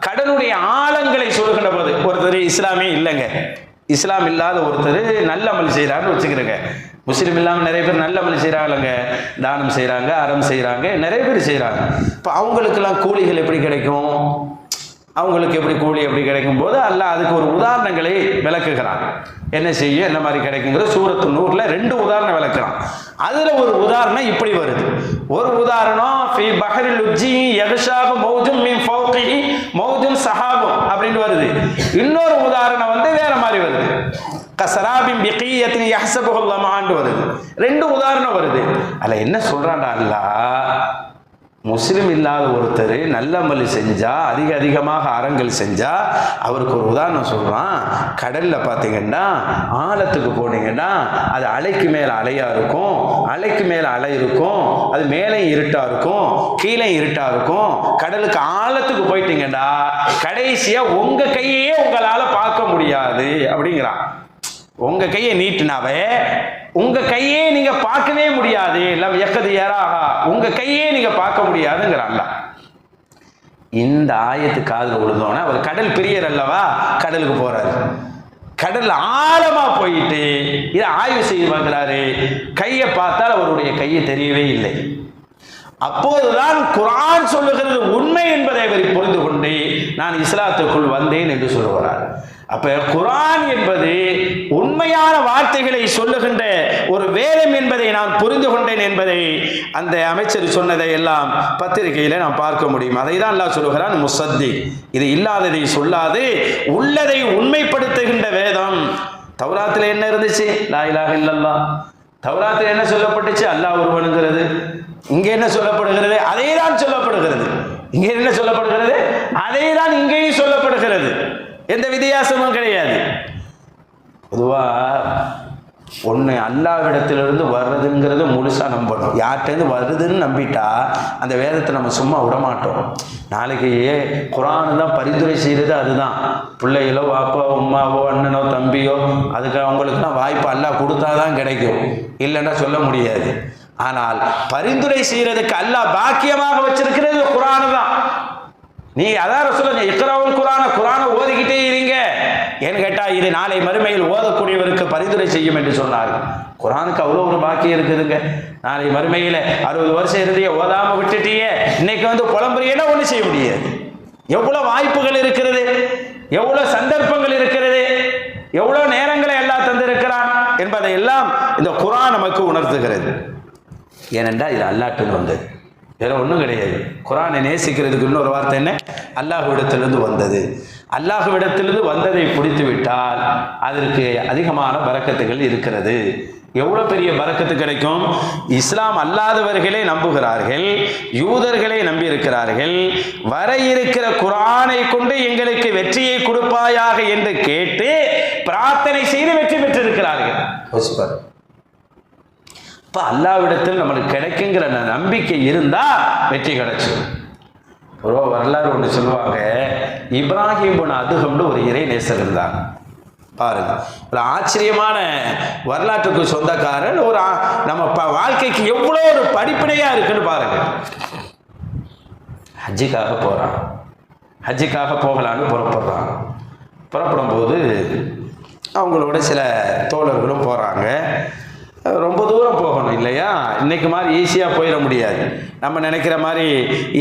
கடலுடைய ஆழங்களை சொல்லுகின்ற போது ஒருத்தர் இஸ்லாமே இல்லைங்க, இஸ்லாம் இல்லாத ஒருத்தர் நல்ல அமல் செய்கிறான்னு வச்சுக்கிறேங்க. முஸ்லீம் இல்லாமல் நிறைய பேர் நல்ல அமல் செய்கிறாங்க, தானம் செய்கிறாங்க, அறம் செய்கிறாங்க, நிறைய பேர் செய்கிறாங்க. இப்போ அவங்களுக்கெல்லாம் கூலிகள் எப்படி கிடைக்கும், அவங்களுக்கு எப்படி கூலி எப்படி கிடைக்கும் போது அல்லாஹ் அதுக்கு ஒரு உதாரணங்களை விளக்குகிறான். என்ன செய்ய என்ன மாதிரி கிடைக்குங்கிற சூரத்து நூர்ல 2 உதாரணம் விளக்குறான். அதுல ஒரு உதாரணம் இப்படி வருது. ஒரு உதாரணம் ஃபீ பஹரில் உஜ்ஜி யக்ஷாஹு மௌஜும் மின் ஃபௌகிஹி மௌஜுன் ஸஹாபும் அப்படின்னு வருது. இன்னொரு உதாரணம் வந்து வேற மாதிரி வருது. கஸராபின் பிகியத்தின் யஹ்ஸபுஹு ல்லமான் வருது. 2 உதாரணம் வருது. அதுல என்ன சொல்றான்டா அல்லாஹ், முஸ்லிம் இல்லாத ஒருத்தர் நல்ல அமல் செஞ்சா, அதிகமாக அறங்கள் செஞ்சா, அவருக்கு ஒரு உதாரணம் சொல்றான். கடல்ல பார்த்தீங்கன்னா ஆழத்துக்கு போனீங்கன்னா அது அலைக்கு மேல அலையா இருக்கும், அலைக்கு மேல அலை இருக்கும், அது மேலே இருட்டா இருக்கும், கீழே இருட்டா இருக்கும். கடலுக்கு ஆழத்துக்கு போயிட்டீங்கன்னா கடைசியா உங்க கையே உங்களால பார்க்க முடியாது அப்படிங்கிறான். உங்க கையை நீட்டினாவே உங்க கையே நீங்க பார்க்கவே முடியாது, எல்லாம் எக்கது ஏறாகா, உங்க கையே நீங்க பார்க்க முடியாதுங்கிறான்ல. இந்த ஆயத்து காதுல விழுந்தோன்னா அவர் கடல் பிரியர் அல்லவா, கடலுக்கு போறாரு. கடல்ல ஆழமா போயிட்டு இதை ஆய்வு செய்து பார்க்கிறாரு. கையை பார்த்தால் அவருடைய கையை தெரியவே இல்லை. அப்போதுதான் குர்ஆன் சொல்லுகிறது உண்மை என்பதை அவர் புரிந்து கொண்டு நான் இஸ்லாத்துக்குள் வந்தேன் என்று சொல்லுகிறார். அப்ப குர்ஆன் என்பது உண்மையான வார்த்தைகளை சொல்லுகின்ற ஒரு வேதம் என்பதை நான் புரிந்து கொண்டேன் என்பதை அந்த அமைச்சர் சொன்னதை எல்லாம் பத்திரிகையில நாம் பார்க்க முடியும். அதை தான் அல்லாஹ் சொல்லுகிறான் முஸத்தி, இது இல்லாததை சொல்லாது உள்ளதை உண்மைப்படுத்துகின்ற வேதம். தௌராத்தில் என்ன இருந்துச்சு? லா இலாஹ இல்லல்லாஹ். தௌராத்தில் என்ன சொல்லப்பட்டுச்சு? அல்லாஹ் ஒருவனுங்கிறது. இங்கே என்ன சொல்லப்படுகிறது? அதே தான் சொல்லப்படுகிறது. இங்கே என்ன சொல்லப்படுகிறது? அதே தான் இங்கேயும் சொல்லப்படுகிறது. எந்த வித்தியாசமும் கிடையாது. பொதுவா ஒன்று அல்லாஹ்விடத்திலிருந்து வர்றதுங்கிறத முழுசாக நம்பணும். யார்கிட்டேருந்து வருதுன்னு நம்பிட்டா அந்த வேதத்தை நம்ம சும்மா விடமாட்டோம். நாளைக்கு குர்ஆன் தான் பரிந்துரை செய்கிறது, அதுதான் பிள்ளைகளோ வாப்போ உம்மாவோ அண்ணனோ தம்பியோ அதுக்கு அவங்களுக்குலாம் வாய்ப்பு அல்லாஹ் கொடுத்தாதான் கிடைக்கும், இல்லைன்னா சொல்ல முடியாது. ஆனால் பரிந்துரை செய்யறதுக்கு அல்லாஹ் பாக்கியமாக வச்சிருக்கிறது குர்ஆன் தான். நீ அதான் சொல்லுங்க, இக்ராவுல் குர்ஆனை ஓதிக்கிட்டே இருங்க. ஏன்னு கேட்டா இது நாளை மறுமையில் ஓதக்கூடியவருக்கு பரிந்துரை செய்யும் என்று சொன்னார்கள். குர்ஆனுக்கு அவ்வளோ ஒரு பாக்கியம் இருக்குதுங்க. நாளை மறுமையில 60 வருஷம் இருந்தே ஓதாம விட்டுட்டியே, இன்னைக்கு வந்து புலம்புறியன்னா ஒன்றும் செய்ய முடியாது. எவ்வளவு வாய்ப்புகள் இருக்கிறது, எவ்வளவு சந்தர்ப்பங்கள் இருக்கிறது, எவ்வளவு நேரங்களை எல்லாம் தந்திருக்கிறான் என்பதை எல்லாம் இந்த குர்ஆன் நமக்கு உணர்த்துகிறது. ஏனென்றால் இது அல்லாஹ்விடம் வந்தது, வேற ஒன்றும் கிடையாது. குர்ஆனை நேசிக்கிறதுக்கு இன்னொரு வார்த்தை என்ன? அல்லாஹ்விடத்திலிருந்து வந்தது. அல்லாஹ்விடத்திலிருந்து வந்ததை பிடித்து விட்டால் அதற்கு அதிகமான பரக்கத்துகள் இருக்கிறது. எவ்வளவு பெரிய பரக்கத்து கிடைக்கும்? இஸ்லாம் அல்லாதவர்களே நம்புகிறார்கள், யூதர்களே நம்பி இருக்கிறார்கள். வர இருக்கிற குர்ஆனை கொண்டு எங்களுக்கு வெற்றியை கொடுப்பாயாக என்று கேட்டு பிரார்த்தனை செய்து வெற்றி பெற்றிருக்கிறார்கள். இப்போ அல்லாஹ்விடத்தில் நம்மளுக்கு கிடைக்குங்கிற நம்பிக்கை இருந்தால் வெற்றி கிடைச்சு. ஒரு வரலாறு ஒன்று சொல்லுவாங்க, இப்ராஹிம் பின் அதுகம்னு ஒரு இறை நேசர் இருந்தாங்க. பாருங்க, ஒரு ஆச்சரியமான வரலாற்றுக்கு சொந்தக்காரன். ஒரு நம்ம வாழ்க்கைக்கு எவ்வளோ ஒரு படிப்பினையா இருக்குன்னு பாருங்க. ஹஜ்ஜுக்காக போறான், ஹஜ்ஜுக்காக போகலான்னு புறப்படுறான். புறப்படும் போது அவங்களோட சில தோழர்களும் போறாங்க. ரொம்ப தூரம் போகணும் இல்லையா? இன்னைக்கு மாதிரி ஈஸியாக போயிட முடியாது. நம்ம நினைக்கிற மாதிரி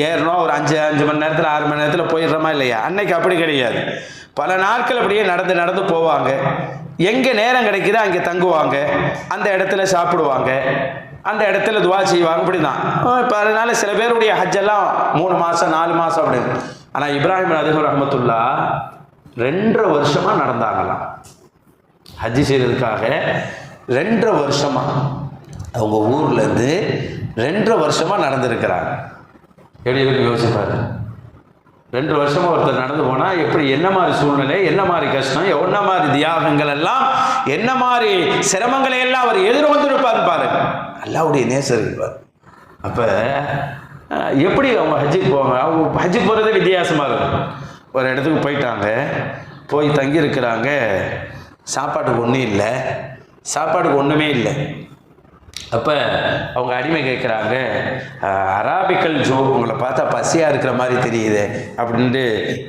ஏறணும் ஒரு 5 மணி நேரத்தில் 6 மணி நேரத்தில் போயிடுறோமா இல்லையா? அன்னைக்கு அப்படி கிடையாது. பல நாட்கள் அப்படியே நடந்து நடந்து போவாங்க. எங்கே நேரம் கிடைக்குதோ அங்கே தங்குவாங்க, அந்த இடத்துல சாப்பிடுவாங்க, அந்த இடத்துல துவா செய்வாங்க. இப்படி தான். இப்போ அதனால சில பேருடைய ஹஜ்ஜெல்லாம் 3 மாதம் 4 மாதம் அப்படின்னு. ஆனால் இப்ராஹிம் அதிகம் ரஹமத்துல்லா 2.5 வருஷமாக நடந்தாங்களாம். ஹஜ்ஜி செய்கிறதுக்காக 2.5 வருஷமாக அவங்க ஊர்லேருந்து 2.5 வருஷமாக நடந்திருக்கிறாங்க. எப்படி யோசிப்பாரு? 2 வருஷமாக ஒருத்தர் நடந்து போனால் எப்படி, என்ன மாதிரி சூழ்நிலை, என்ன மாதிரி கஷ்டம், என்ன மாதிரி தியாகங்கள் எல்லாம், என்ன மாதிரி சிரமங்களை எல்லாம் அவர் எதிர்கொண்டிருப்பார் பாருங்க. அல்லாஹ்வுடைய நேசர் இருப்பார். அப்போ எப்படி அவங்க ஹஜ்ஜுக்கு போவாங்க? அவங்க ஹஜ்ஜுக்கு போகிறதே வித்தியாசமாக இருக்கும். ஒரு இடத்துக்கு போயிட்டாங்க, போய் தங்கியிருக்கிறாங்க. சாப்பாட்டுக்கு ஒன்றும் இல்லை, சாப்பாட்டுக்கு ஒன்றுமே இல்லை. அப்போ அவங்க அடிமை கேட்குறாங்க, அராபிக்கல் ஜோ உங்களை பார்த்தா பசியாக இருக்கிற மாதிரி தெரியுது அப்படின்ட்டு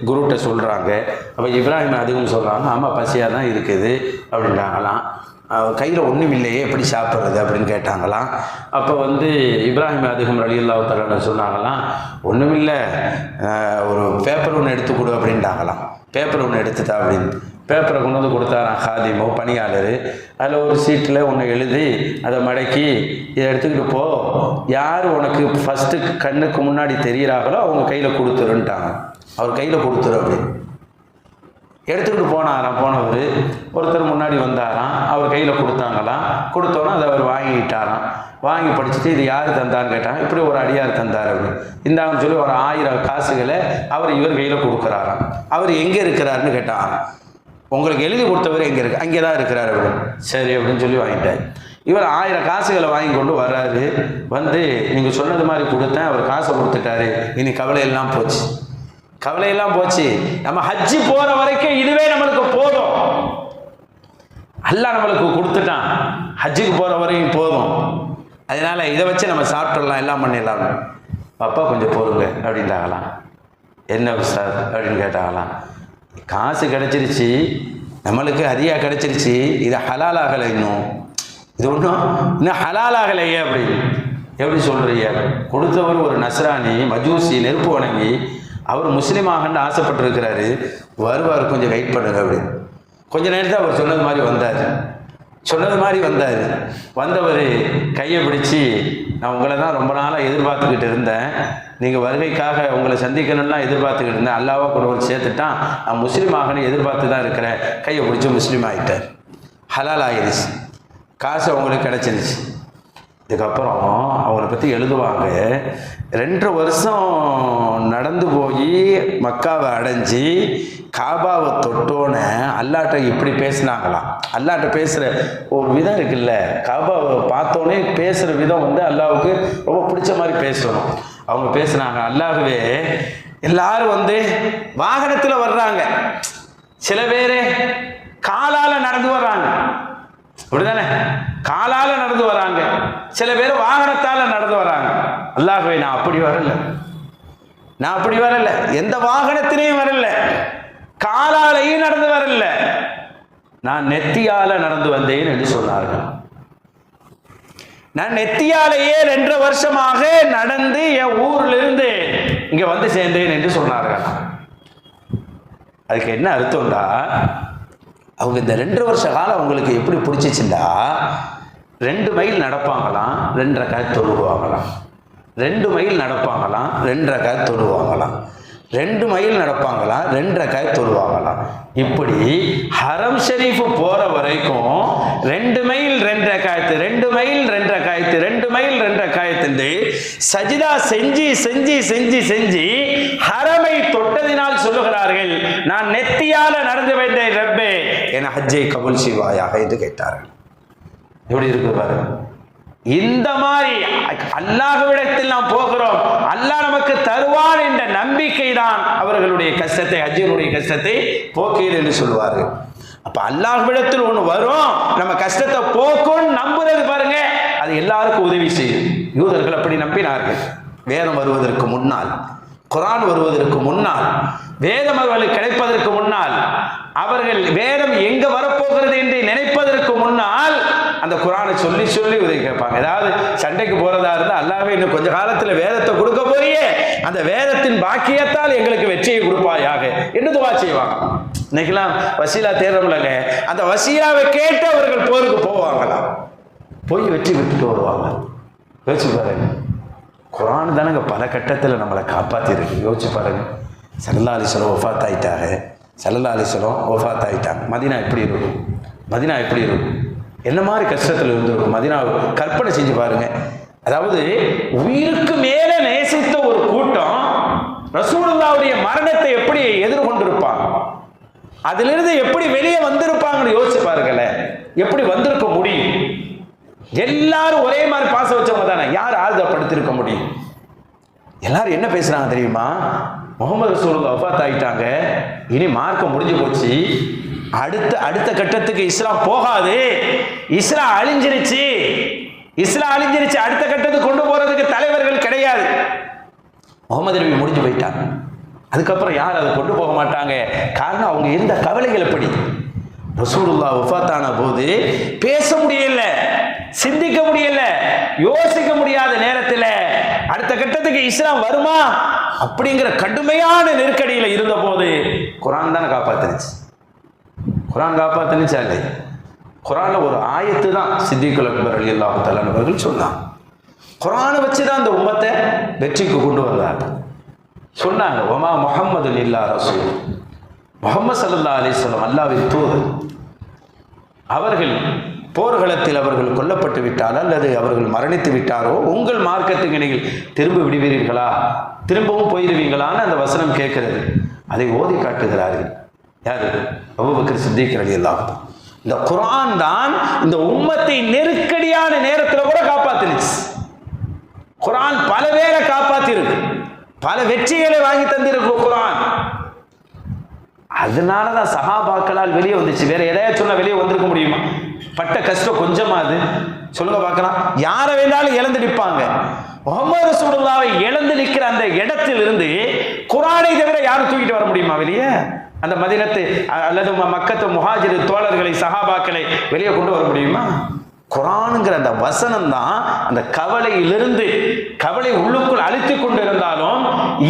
குருட்ட சொல்கிறாங்க. அப்போ இப்ராஹிம் அதிகம் சொல்கிறாங்க, ஆமாம் பசியாக தான் இருக்குது அப்படின்றாங்களாம். கையில் ஒன்றும் இல்லையே, எப்படி சாப்பிட்றது அப்படின்னு கேட்டாங்களாம். அப்போ இப்ராஹிம் அதிகம் ரலியல்லாஹு தஆலா சொன்னாங்களாம், ஒன்றும் இல்லை, ஒரு பேப்பர் ஒன்று எடுத்து கொடு அப்படின்ட்டாங்களாம். பேப்பர் ஒன்று எடுத்துட்டா அப்படின்னு பேப்பரை கொண்டு வந்து கொடுத்தாரான் ஹாதிமோ, பணியாளர். அதில் ஒரு சீட்டில் ஒன்று எழுதி அதை மடக்கி இதை எடுத்துக்கிட்டு போ, யார் உனக்கு ஃபஸ்ட்டு கண்ணுக்கு முன்னாடி தெரிகிறாங்களோ அவங்க கையில் கொடுத்துருன்ட்டாங்க. அவர் கையில் கொடுத்துரு அப்படின்னு எடுத்துக்கிட்டு போனாராம். போனவர் ஒருத்தர் முன்னாடி வந்தாராம், அவர் கையில் கொடுத்தாங்களாம். கொடுத்தோன்னே அதை அவர் வாங்கிட்டாராம். வாங்கி படிச்சுட்டு இது யார் தந்தான்னு கேட்டாங்க. இப்படி ஒரு அடியார் தந்தார் அப்படின்னு இந்தாங்கன்னு சொல்லி ஒரு 1000 காசுகளை அவர் இவர் கையில் கொடுக்குறாராம். அவர் எங்கே இருக்கிறாருன்னு கேட்டாங்க. உங்களுக்கு எழுதி கொடுத்தவர் எங்கே இருக்கு? அங்கே தான் இருக்கிறார் அப்படின்னு. சரி அப்படின்னு சொல்லி வாங்கிட்டார். இவர் 1000 காசுகளை வாங்கி கொண்டு வர்றாரு. நீங்கள் சொன்னது மாதிரி கொடுத்தேன், அவர் காசை கொடுத்துட்டாரு, இனி கவலையெல்லாம் போச்சு, கவலையெல்லாம் போச்சு. நம்ம ஹஜ்ஜி போகிற வரைக்கும் இதுவே நம்மளுக்கு போதும். அல்லாஹ் நம்மளுக்கு கொடுத்துட்டான், ஹஜ்ஜுக்கு போகிற வரைக்கும் போதும். அதனால இதை வச்சு நம்ம சாப்பிட்டுடலாம், எல்லாம் பண்ணிடலாம். அப்பா கொஞ்சம் போருங்க அப்படின்ட்டாங்களாம். என்ன உஸ்தாத் அப்படின்னு கேட்டாங்களாம். காசு கிடச்சிருச்சு, நம்மளுக்கு ஹதியா கிடச்சிருச்சு, இது ஹலாலாகலை, இது ஒன்றும் இன்னும் ஹலாலாகலையே அப்படின்னு எப்படி சொல்கிறீங்க? கொடுத்தவர் ஒரு நஸ்ரானி, மஜூசி, நெருப்பு வணங்கி, அவர் முஸ்லீமாகன்னு ஆசைப்பட்டிருக்கிறாரு, வருவார், கொஞ்சம் வெயிட் பண்ணுங்க அப்படின்னு. கொஞ்ச நேரத்தில் அவர் சொன்னது மாதிரி வந்தார். வந்தவர் கையை பிடிச்சி, நான் உங்களை தான் ரொம்ப நாளாக எதிர்பார்த்துக்கிட்டு இருந்தேன், நீங்கள் வருகைக்காக உங்களை சந்திக்கணும்னா எதிர்பார்த்துக்கிட்டு இருந்தேன், அல்லாஹ்வை கூட ஒரு சேர்த்துட்டான், நான் முஸ்லீம் ஆகணும் எதிர்பார்த்து தான் இருக்கிறேன். கையை பிடிச்சி முஸ்லீம் ஆகிட்டார், ஹலால் ஆகிடுச்சு, காசு அவங்களுக்கு கிடச்சிருச்சு. இதுக்கப்புறம் அவங்களை பற்றி எழுதுவாங்க, 2.5 வருஷம் நடந்து போய் மக்காவை அடைஞ்சி காபாவை தொட்டோன்னு அல்லாட்ட இப்படி பேசினாங்களாம். அல்லாட்ட பேசுகிற ஒரு விதம் இருக்குல்ல, காபாவை பார்த்தோன்னே பேசுகிற விதம் அல்லாவுக்கு ரொம்ப பிடிச்ச மாதிரி பேசணும். அவங்க பேசுனாங்க, அல்லாஹ்வே எல்லாரும் வாகனத்தில் வர்றாங்க, சில பேர் காலால் நடந்து வர்றாங்க, அப்படிதானே, காலால் நடந்து வராங்க, சில பேர் வாகனத்தால் நடந்து வராங்க. அல்லாஹ்வே நான் அப்படி வரல, எந்த வாகனத்திலையும் வரல, காலாலையும் நடந்து வரல, நான் நெத்தியால நடந்து வந்தேன் என்று சொன்னார்கள். நான் நெத்தியாலேயே 2.5 வருஷமாக நடந்து என் ஊர்ல இருந்து இங்க சேர்ந்தேன் என்று சொன்னார்கள். அதுக்கு என்ன அர்த்தம்டா, அவங்க இந்த 2.5 வருஷ காலம் அவங்களுக்கு எப்படி பிடிச்சிச்சுண்டா, 2 மைல் நடப்பாங்களாம், 2 ரக்காத் தொழுவாங்களாம், 2 மைல் நடப்பாங்களாம், 2 ரக்காத் தொழுவாங்களாம், 2 மைல் நடப்பாங்களாம், 2 ரக்காத் தொழுவாங்களாம். இப்படி ஹரம் ஷரீஃப் போற வரைக்கும் 2 மைல் 2 ரக்காத், 2 மைல் 2 ரக்காத், 2 மைல் 2 ரக்காத் சஜிதா செஞ்சு ஹரமை தொட்டதினால் சொல்லுகிறார்கள், நான் நெத்தியால நடந்து வந்தேன் ரப்பே, என ஹஜ்ஜை கபூல் செய்வாயாக என்று கேட்டார்கள். எப்படி இருக்கு பாருங்க. இந்த மாதிரி அல்லாஹ்விடத்தில் நாம் போகிறோம், அல்லாஹ் நமக்கு தருவான் என்ற நம்பிக்கை தான் அவர்களுடைய கஷ்டத்தை, ஹஜ்ஜினுடைய கஷ்டத்தை போக்கியது என்று சொல்லுவார்கள். அப்ப அல்லாஹ்விடத்தில் ஒன்று வரும், நம்ம கஷ்டத்தை போக்கும் நம்புறது பாருங்க, அது எல்லாருக்கும் உதவி செய்யும். யூதர்கள் அப்படி நம்பினார்கள். வேதம் வருவதற்கு முன்னால், குர்ஆன் வருவதற்கு முன்னால், வேதம் அவர்களுக்கு கிடைப்பதற்கு முன்னால், அவர்கள் வேதம் எங்க வரப்போகிறது என்று நினைப்பதற்கு முன்னால் அந்த குர்ஆனை சொல்லி உதவி கேட்பாங்க. ஏதாவது சண்டைக்கு போறதா இருந்தால், அல்லாஹ்வே இன்னும் கொஞ்ச காலத்தில் வேதத்தை கொடுக்க போறியே, அந்த வேதத்தின் பாக்கியத்தால் எங்களுக்கு வெற்றியை கொடுப்பாயாக என்று துஆ செய்வாங்க. இன்னைக்கெல்லாம் வசீலா தேடுறோம்லங்க, அந்த வசீலாவை கேட்டு அவர்கள் போருக்கு போவாங்களாம், போய் வெற்றி பெற்றுட்டு வருவாங்க. யோசிச்சு பாருங்க, குர்ஆன் தானங்க பல கட்டத்தில் நம்மளை காப்பாற்றிருக்கு. யோசிச்சு பாருங்க, ஸல்லல்லாஹு அலைஹி வஸல்லம் வஃபாத் ஆகிட்டாங்க, ஸல்லல்லாஹு அலைஹி வஸல்லம் வஃபாத் ஆகிட்டாங்க. மதீனா எப்படி இருக்கும்? மதீனா எப்படி இருக்கும்? என்ன மாதிரி கஷ்டத்தில் இருந்திருக்கும் மதீனாவை கற்பனை செஞ்சு பாருங்க. அதாவது உயிருக்கு மேலே நேசித்த ஒரு கூட்டம் ரசூலுல்லாஹ்வுடைய மரணத்தை எப்படி எதிர்கொண்டிருப்பாங்க, அதிலிருந்து எப்படி வெளியே வந்திருப்பாங்கன்னு யோசிச்சு பாருங்களேன். எப்படி வந்திருக்க முடியும்? எல்லாரும் ஒரே மாதிரி பாசம் வச்சவங்க தானே, யார் ஆறுதப்படுத்திருக்க முடியும்? எல்லாரும் என்ன பேசுறாங்க தெரியுமா? முகமது ரசூலுல்லாஹ் வஃபாத் ஆகிட்டாங்க, இனி மார்க்கம் முடிஞ்சு போச்சு, அடுத்த கட்டத்துக்கு இஸ்லாம் போகாது, இஸ்லாம் அழிஞ்சிருச்சு, இஸ்லாம் அழிஞ்சிருச்சு, அடுத்த கட்டத்துக்கு கொண்டு போறதுக்கு தலைவர்கள் கிடையாது, முகமது நபி முடிஞ்சு போயிட்டாங்க, அதுக்கப்புறம் யார் அதை கொண்டு போக மாட்டாங்க. காரணம் அவங்க இருந்த கவலைகள் எப்படி? ரசூலுல்லாஹ் வஃபாத் ஆன போது பேச முடியல, சிந்திக்க முடியல, யோசிக்க முடியாத நேரத்தில் அடுத்த கட்டத்துக்கு இஸ்லாம் வருமா அப்படிங்கிற கடுமையான நெருக்கடியில் இருந்த போது குர்ஆன் தானே காப்பாத்துனுச்சு. குர்ஆன் காப்பாத்துனுச்சா இல்லை? குர்ஆன்ல ஒரு ஆயத்து தான் சித்திகுல் அக்பர் ரலியல்லாஹு தஆலா அவர்கள் சொன்னாங்க. குர்ஆனை வச்சு தான் அந்த உம்மத்தை வெற்றிக்கு கொண்டு வந்தாங்க. சொன்னாங்க, வமா முஹம்மதுன் இல்லா ரசூல், முஹம்மது ஸல்லல்லாஹு அலைஹி வஸல்லம் அல்லாஹ்வின் தூதர், அவர்கள் போர்க்களத்தில் அவர்கள் கொல்லப்பட்டு விட்டால் அல்லது அவர்கள் மரணித்து விட்டாரோ உங்கள் மார்க்கத்துக்கு நீங்கள் திரும்ப விடுவீர்களா, திரும்பவும் போயிடுவீங்களான்னு அந்த வசனம் கேட்கிறது. அதை ஓதி காட்டுகிறார்கள். யாரு? அபூபக்கர் சித்திக் ரலியல்லாஹு அன்ஹு. இந்த குர்ஆன் தான் இந்த உம்மத்தை நெருக்கடியான நேரத்தில் கூட காப்பாத்தினுச்சு. குர்ஆன் பல பேரை காப்பாத்திருக்கு, பல வெற்றிகளை வாங்கி தந்திருக்கு குர்ஆன். அதனாலதான் சஹாபாக்களால் வெளியே வந்துச்சு. வேற எதையாச்சும் சொன்னா வெளியே வந்திருக்க முடியுமா? பட்ட கஷ்டம் கொஞ்சமா அது சொல்லுங்க பார்க்கலாம். யாரை வேணாலும் இழந்து நிற்பாங்க. முஹம்மது ரசூலுல்லாஹ்வை இழந்து நிற்கிற அந்த இடத்தில் இருந்து குர்ஆனை தவிர யாரும் தூக்கிட்டு வர முடியுமா வெளியே? அந்த மதீனத்து அல்லது மக்கத்து முஹாஜிர் தோழர்களை, சஹாபாக்களை வெளியே கொண்டு வர முடியுமா? குர்ஆனுங்கிற அந்த வசனம் தான் அந்த கவலையிலிருந்து, கவலை உள்ளுக்குள் அழுத்திக் கொண்டு இருந்தாலும்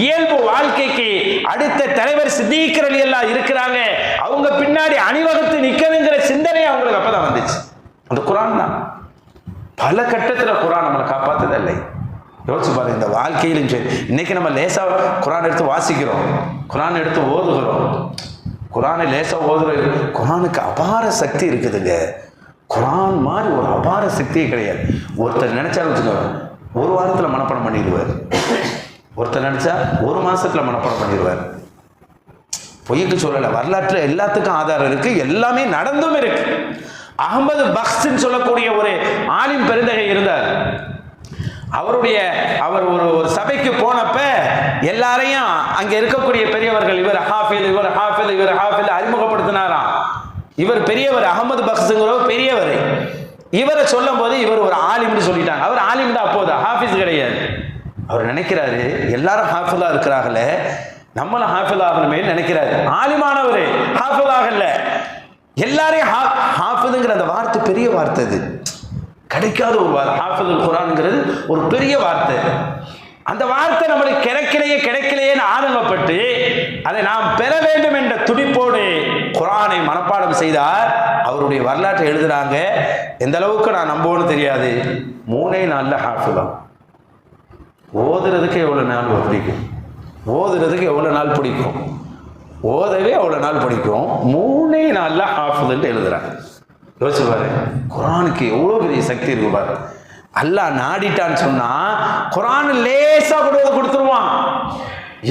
இயல்பு வாழ்க்கைக்கு அடுத்த தலைவர் சித்திக் ரலியல்லாஹு இருக்கிறாங்க, அவங்க பின்னாடி அணிவகுத்து நிக்கணுங்கிற சிந்தனை அவங்களுக்கு அப்பதான் வந்துச்சு. அந்த குர்ஆன் தான் பல கட்டத்தில் குர்ஆன் நம்மளை காப்பாத்துதல்லை. யோசிச்சு பாருங்க, இந்த வாழ்க்கையிலும் சரி, இன்னைக்கு நம்ம லேசா குர்ஆன் எடுத்து வாசிக்கிறோம், குர்ஆன் எடுத்து ஓதுகிறோம், குர்ஆனை லேசா ஓதுறோம். குர்ஆனுக்கு அபார சக்தி இருக்குதுங்க. குர்ஆன் மாதிரி ஒரு அபார சக்தியே கிடையாது. ஒருத்தர் நினைச்சா வச்சுக்கோங்க, ஒரு வாரத்தில் மனப்பாடம் பண்ணிடுவார். ஒருத்தர் நினைச்சா ஒரு மாசத்துல மனப்பாடம் பண்ணிடுவார். பொய்க்கு சொல்லலை, வரலாற்றில் எல்லாத்துக்கும் ஆதாரம் இருக்கு, எல்லாமே நடந்தும் இருக்கு. அஹ்மது பக்ஸ்ன்னு சொல்லக்கூடிய ஒரு ஆலிம் பெருந்தகை இருந்தார். அவர் ஒரு சபைக்கு போனப்ப எல்லாரையும் அங்க இருக்கக்கூடிய பெரியவர்கள் இவர் ஹாஃபில், இவர் ஹாஃபில், இவர் ஹாஃபில் அறிமுகப்படுத்தினாராம். இவர் பெரியவர், அஹ்மது பக்ஸ்ங்கிறவர் பெரியவர். இவரை சொல்லும் போது இவர் ஒரு ஆலிம்னு சொல்லிட்டாங்க. அவர் ஆலிம் தான், அப்போது ஹாஃபிஸ் கிடையாது. அவர் நினைக்கிறாரு எல்லாரும் ஹாஃபிலா இருக்கிறார்களே, நம்மளும் ஹாஃபில் ஆகணுமே நினைக்கிறாரு. ஆலிமானவர் ஹாஃபில் ஆகல, எல்லாரையும் ஹாஃபிதுங்கிற அந்த வார்த்தை பெரிய வார்த்தை, அது கிடைக்காத ஒரு வார்த்தை. ஹாஃபிதுல் குர்ஆன்ங்கிறது ஒரு பெரிய வார்த்தை. அந்த வார்த்தை நம்மளுக்கு கிடைக்கலையேன்னு ஆதங்கப்பட்டு அதை நாம் பெற வேண்டும் என்ற துடிப்போடு குர்ஆனை மனப்பாடம் செய்தார். அவருடைய வரலாற்றை எழுதுறாங்க. எந்த அளவுக்கு நான் நம்புவோன்னு தெரியாது, 3 நாள்ல ஹாஃபிதா. ஓதுறதுக்கு எவ்வளவு நாள் பிடிக்கும், ஓதுறதுக்கு எவ்வளவு நாள் பிடிக்கும், ஓதவே எவ்வளவு நாள் பிடிக்கும், 3 நாள்ல ஹாஃபிதுன்னு எழுதுறாங்க. யோசிச்சு பாரு, குர்ஆனுக்கு எவ்வளவு பெரிய சக்தி இருக்கு பாரு. அல்லாஹ் நாடிட்டான்னு சொன்னா குர்ஆன் லேசா கொடுத்துருவான்,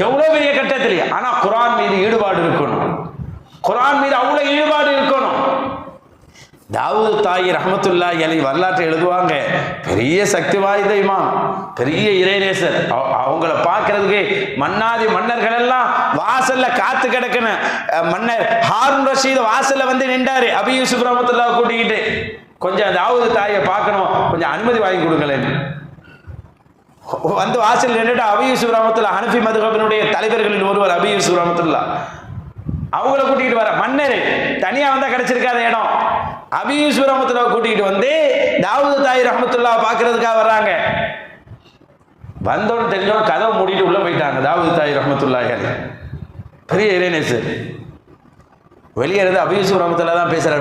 எவ்வளவு பெரிய கட்டத்திலே. ஆனா குர்ஆன் மீது ஈடுபாடு இருக்கணும், குர்ஆன் மீது அவ்வளவு ஈடுபாடு இருக்கணும். தாவூது தாயி ரஹ்மத்துல்லாஹி அலைஹி வரலாற்றை எழுதுவாங்க. பெரிய சக்தி வாய்ந்த இமாம், பெரிய இறைநேசர். அவங்கள பார்க்கறதுக்கு மன்னாதி மன்னர்கள் எல்லாம் வாசல்ல காத்து கிடக்கணும். மன்னர் ஹாரூன் ரஷீத் வாசல்ல வந்து நின்றாரு, அபி யூசுப் ரஹ்மத்துல்லாஹ் கூட்டிக்கிட்டு, கொஞ்சம் தாவூது தாயை பார்க்கணும், கொஞ்சம் அனுமதி வாங்கி கொடுங்களேன். வந்து வாசல் நின்றுட்டு அபி யூசுப் ரஹ்மத்துல்லாஹ் ஹனஃபி மதுஹபினுடைய தலைவர்களில் ஒருவர் அபி யூசுப் ரஹ்மத்துல்லாஹ், அவங்கள கூட்டிகிட்டு வர. மன்னர் தனியா வந்தா கிடைச்சிருக்காத இடம். அபி யூசுப் ரஹ்மத்துல்லாஹ் கூட்டிகிட்டு வந்து தாவூது தாயி ரஹ்மத்துல்லாஹ் பார்க்கறதுக்காக வர்றாங்க. வந்தோன்னு தெரிஞ்சவங்க கதவை மூடிட்டு உள்ள போயிட்டாங்க. தாவூது தாயி ரஹ்மத்துல்லாஹி அலைஹி பெரிய இறைநேசர். வெளியே இருந்து அபூ யூசுப் ரஹ்மத்துல்லாஹி தான் பேசுறாரு.